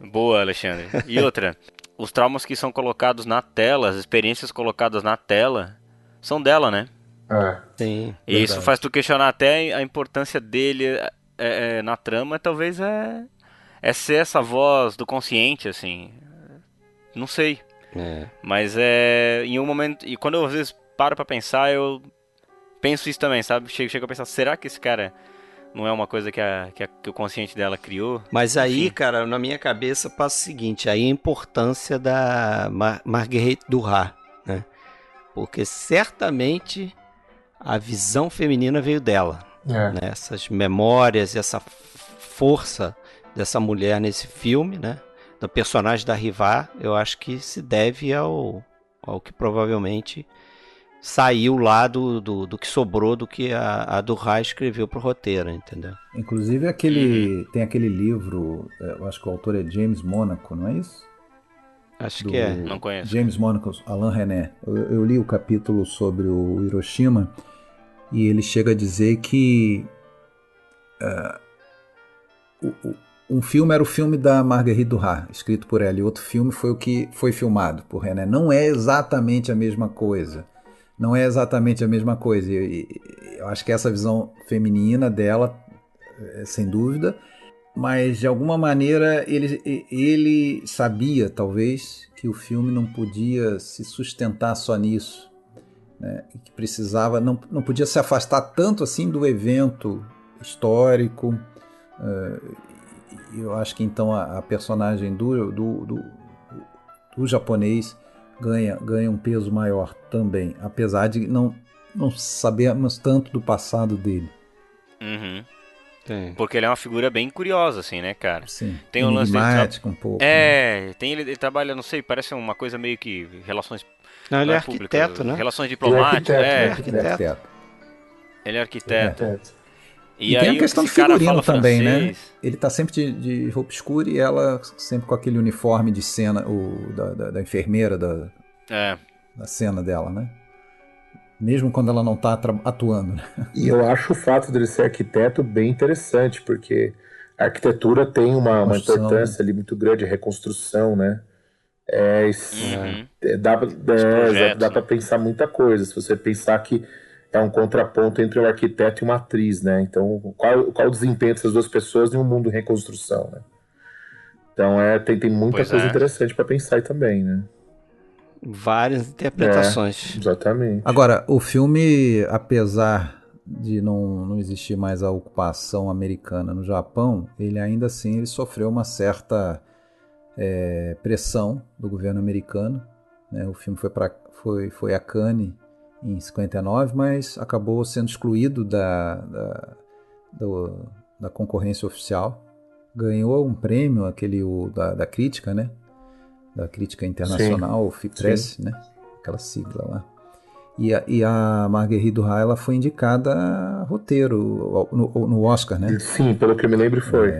Boa, Alexandre. E outra... Os traumas que são colocados na tela, as experiências colocadas na tela, são dela, né? Sim. E isso faz tu questionar até a importância dele na trama, talvez ser essa voz do consciente, assim. Não sei. Mas em um momento... E quando eu às vezes paro pra pensar, eu penso isso também, sabe? Chego a pensar, será que esse cara... Não é uma coisa que o consciente dela criou? Mas aí, cara, na minha cabeça passa o seguinte, aí a importância da Marguerite Duras, né? Porque certamente a visão feminina veio dela. Né? Essas memórias, essa força dessa mulher nesse filme, né? Do personagem da Riva, eu acho que se deve ao que provavelmente... saiu lá do que sobrou do que a Duras escreveu pro roteiro, entendeu? Inclusive tem aquele livro, eu acho que o autor é James Monaco, não é isso? Acho que é. Não conheço. James Monaco, Alain René. Eu li o capítulo sobre o Hiroshima e ele chega a dizer que um filme era o filme da Marguerite Duras, escrito por ela, e outro filme foi o que foi filmado por René. Não é exatamente a mesma coisa. Eu acho que essa visão feminina dela, sem dúvida, mas de alguma maneira ele sabia, talvez, que o filme não podia se sustentar só nisso, né? E que precisava, não podia se afastar tanto assim do evento histórico. Eu acho que então a personagem do japonês ganha um peso maior também, apesar de não sabermos tanto do passado dele. Porque ele é uma figura bem curiosa, assim, né, cara? Sim, tem um lance um pouco. Ele trabalha, não sei, parece uma coisa meio que relações... Não, ele é arquiteto, né? Relações diplomáticas. Ele é arquiteto. E tem a questão de figurino também, né? Ele tá sempre de roupa escura e ela sempre com aquele uniforme de cena, da enfermeira da cena dela, né? mesmo quando ela não está atuando. Né? E eu acho o fato dele ser arquiteto bem interessante, porque a arquitetura tem uma importância ali muito grande, a reconstrução, né? Dá para pensar muita coisa. Se você pensar que é um contraponto entre um arquiteto e uma atriz, né? Então, qual o desempenho dessas duas pessoas em um mundo em reconstrução, né? Então, tem muita coisa interessante para pensar aí também, né? Várias interpretações. Exatamente. Agora, o filme, apesar de não existir mais a ocupação americana no Japão, ele ainda assim ele sofreu uma certa pressão do governo americano. Né? O filme foi a Cannes em 59, mas acabou sendo excluído da concorrência oficial. Ganhou um prêmio, da crítica, né? Da crítica internacional, o FIPRESS, né? Aquela sigla lá. E a Marguerite Duras, ela foi indicada a roteiro no Oscar, né? Sim, pelo que eu me lembro foi.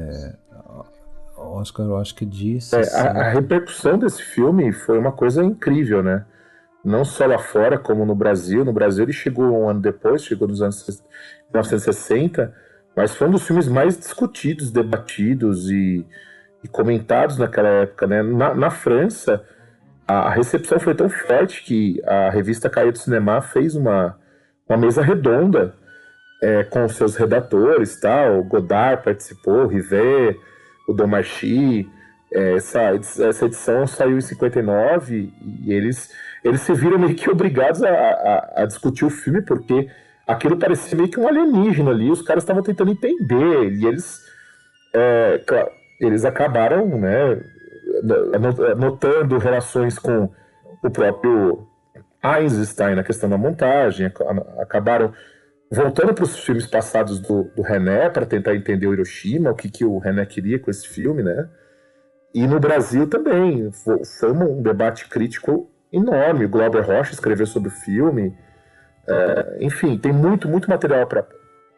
Oscar, eu acho que disse. A repercussão desse filme foi uma coisa incrível, né? Não só lá fora, como no Brasil. No Brasil ele chegou um ano depois, chegou nos anos 1960, mas foi um dos filmes mais discutidos, debatidos e comentados naquela época, né? Na França, a recepção foi tão forte que a revista Cahiers du Cinéma fez uma mesa redonda com seus redatores, tal. Godard participou, Rivet, o Domarchi. Essa edição saiu em 59 e eles se viram meio que obrigados a discutir o filme, porque aquilo parecia meio que um alienígena ali, os caras estavam tentando entender, e eles acabaram, né, notando relações com o próprio Eisenstein na questão da montagem, acabaram voltando para os filmes passados do René para tentar entender o Hiroshima, o que o René queria com esse filme, né? E no Brasil também foi um debate crítico enorme. O Glauber Rocha escreveu sobre o filme. Enfim, tem muito material para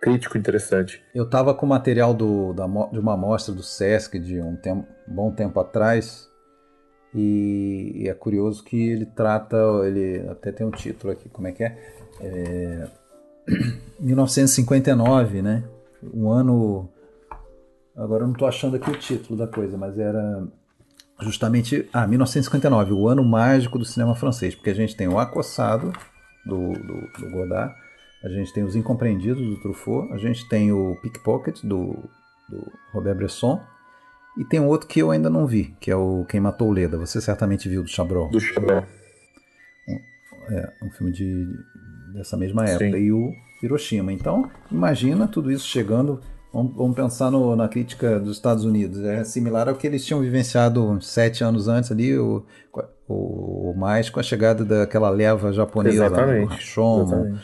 crítico interessante. Eu estava com material de uma amostra do Sesc de bom tempo atrás, e é curioso que ele até tem um título aqui, como é que é? 1959, né? Um ano... Agora eu não estou achando aqui o título da coisa, mas era justamente 1959, o ano mágico do cinema francês, porque a gente tem o Acossado do Godard, a gente tem Os Incompreendidos do Truffaut, a gente tem o Pickpocket do Robert Bresson, e tem um outro que eu ainda não vi, que é o Quem Matou Leda. Você certamente viu, do Chabrol. Do Chabrol. Um filme dessa mesma época. Sim. E o Hiroshima. Então, imagina tudo isso chegando. Vamos pensar na crítica dos Estados Unidos. É similar ao que eles tinham vivenciado uns 7 anos antes ali, ou mais, com a chegada daquela leva japonesa, do Rashomon,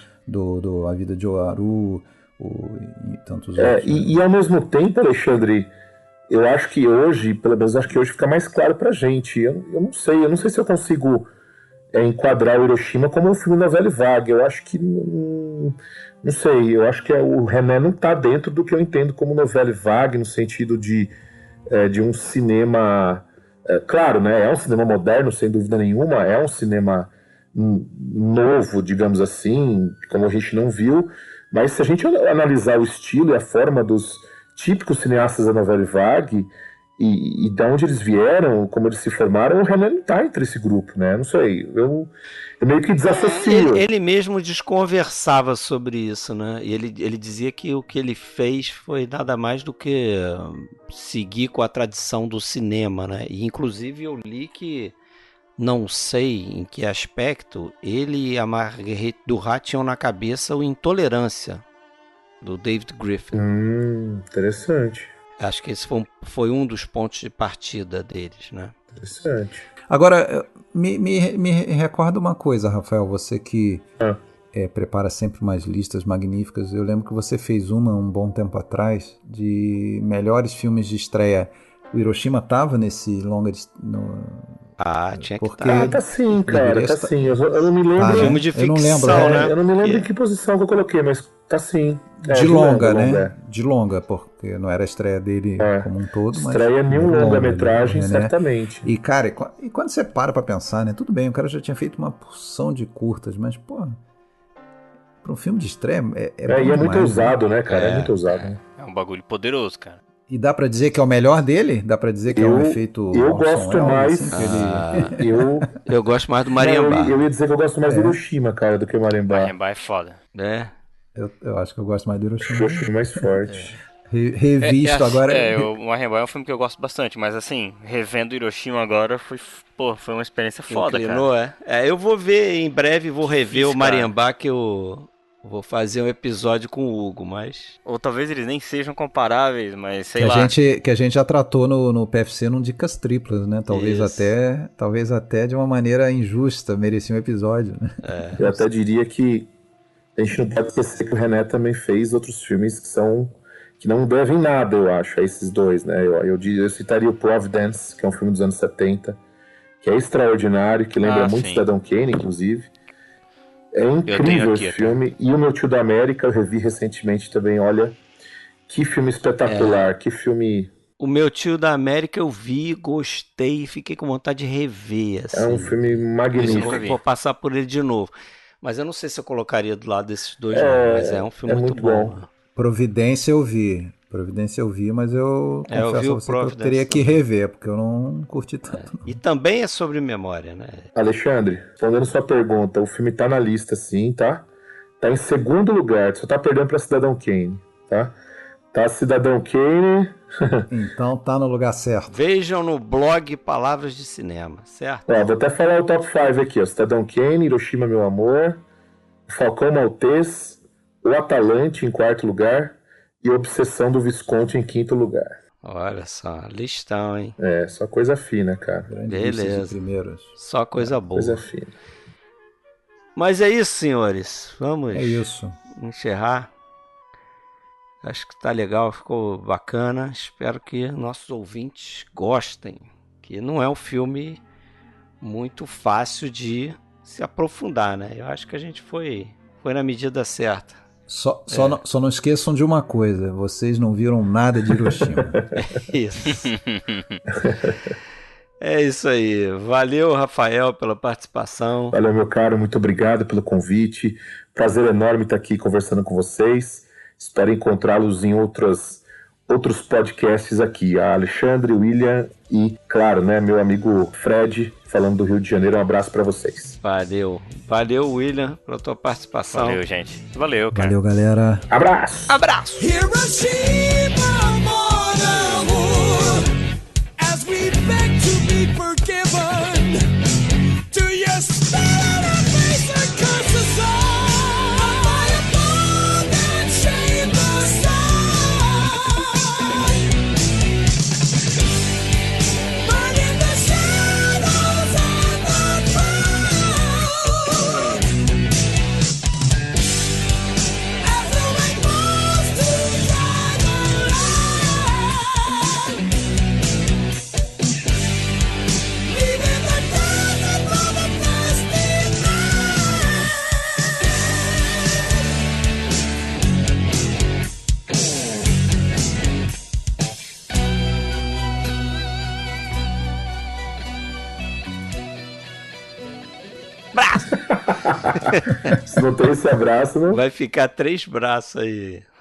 A Vida de Oharu, e tantos outros. E ao mesmo tempo, Alexandre, eu acho que hoje, pelo menos acho que hoje fica mais claro pra gente. Eu não sei se eu consigo enquadrar o Hiroshima como um filme novela vague. Eu acho que não sei, eu acho que o René não está dentro do que eu entendo como novela vague, no sentido de um cinema, claro, né, é um cinema moderno, sem dúvida nenhuma, é um cinema novo, digamos assim, como a gente não viu, mas se a gente analisar o estilo e a forma dos típicos cineastas da novela vague, e de onde eles vieram, como eles se formaram, o René não está entre esse grupo, né? Não sei, eu meio que desassocio. Ele mesmo desconversava sobre isso, né? E ele dizia que o que ele fez foi nada mais do que seguir com a tradição do cinema, né? E inclusive eu li que, não sei em que aspecto, ele e a Marguerite Duras tinham na cabeça o Intolerância, do David Griffin. Interessante. Acho que esse foi um dos pontos de partida deles, né? Interessante. Agora, me recorda uma coisa, Rafael, você que prepara sempre umas listas magníficas. Eu lembro que você fez um bom tempo atrás de melhores filmes de estreia. O Hiroshima estava nesse longa... Tinha que estar. Tá sim, cara, tá sim. Eu não me lembro. Filme de ficção, eu não lembro, né? Eu não me lembro em que posição que eu coloquei, mas tá sim. De longa, né? De longa, porque não era a estreia dele como um todo. Estreia mas nenhum longa-metragem, certamente. E, cara, e quando você para pra pensar, né? Tudo bem, o cara já tinha feito uma porção de curtas, mas, pô, Para um filme de estreia é e é bom muito demais, ousado, né, cara? É muito ousado. Né? É um bagulho poderoso, cara. E dá pra dizer que é o melhor dele? Dá pra dizer que é um efeito eu Orson gosto Welles, mais. assim, que Eu gosto mais do Mariambá. Eu ia dizer que eu gosto mais do Hiroshima, cara, do que o Mariambá. Mariambá é foda. Eu acho que eu gosto mais do Hiroshima. Eu acho mais forte. Revisto agora. O Mariambá é um filme que eu gosto bastante, mas assim, revendo Hiroshima agora foi uma experiência foda, Inclinou, cara. Eu vou ver em breve, vou rever Difícil, o Mariambá, que eu vou fazer um episódio com o Hugo, mas... Ou talvez eles nem sejam comparáveis, mas sei lá. Que a gente já tratou no PFC num Dicas Triplas, né? Talvez até de uma maneira injusta merecia um episódio, né? Eu até diria que a gente não pode esquecer que o René também fez outros filmes que não devem nada, eu acho, a esses dois, né? Eu citaria o Providence, que é um filme dos anos 70, que é extraordinário, que lembra muito Cidadão Kane, inclusive. É incrível esse filme. E o Meu Tio da América, eu revi recentemente também. Olha, que filme espetacular, que filme... O Meu Tio da América eu vi, gostei e fiquei com vontade de rever. Assim. É um filme magnífico. Eu vou passar por ele de novo. Mas eu não sei se eu colocaria do lado desses dois, não. Mas é um filme muito bom. Providência eu vi, mas eu confesso a você que eu teria que rever, porque eu não curti tanto. E também é sobre memória, né? Alexandre, respondendo sua pergunta, o filme tá na lista sim, tá? Tá em segundo lugar, só tá perdendo pra Cidadão Kane, tá? Tá Cidadão Kane... Então tá no lugar certo. Vejam no blog Palavras de Cinema, certo? Vou até falar o top 5 aqui, ó. Cidadão Kane, Hiroshima, Meu Amor, Falcão Maltês, O Atalante em quarto lugar e Obsessão do Visconde em quinto lugar. Olha só, listão, hein? Só coisa fina, cara. Beleza. Só coisa boa. Coisa fina. Mas é isso, senhores. Vamos encerrar. Acho que tá legal, ficou bacana. Espero que nossos ouvintes gostem. Que não é um filme muito fácil de se aprofundar, né? Eu acho que a gente foi na medida certa. Só não esqueçam de uma coisa: vocês não viram nada de Hiroshima. Isso. É isso aí. Valeu, Rafael, pela participação. Valeu, meu caro. Muito obrigado pelo convite. Prazer enorme estar aqui conversando com vocês. Espero encontrá-los em outros podcasts aqui. A Alexandre, William e, claro, né, meu amigo Fred, falando do Rio de Janeiro. Um abraço para vocês. Valeu. Valeu, William, pela tua participação. Valeu, gente. Valeu, cara. Valeu, galera. Abraço. Abraço. Se não tem esse abraço, né? Vai ficar 3 braços aí.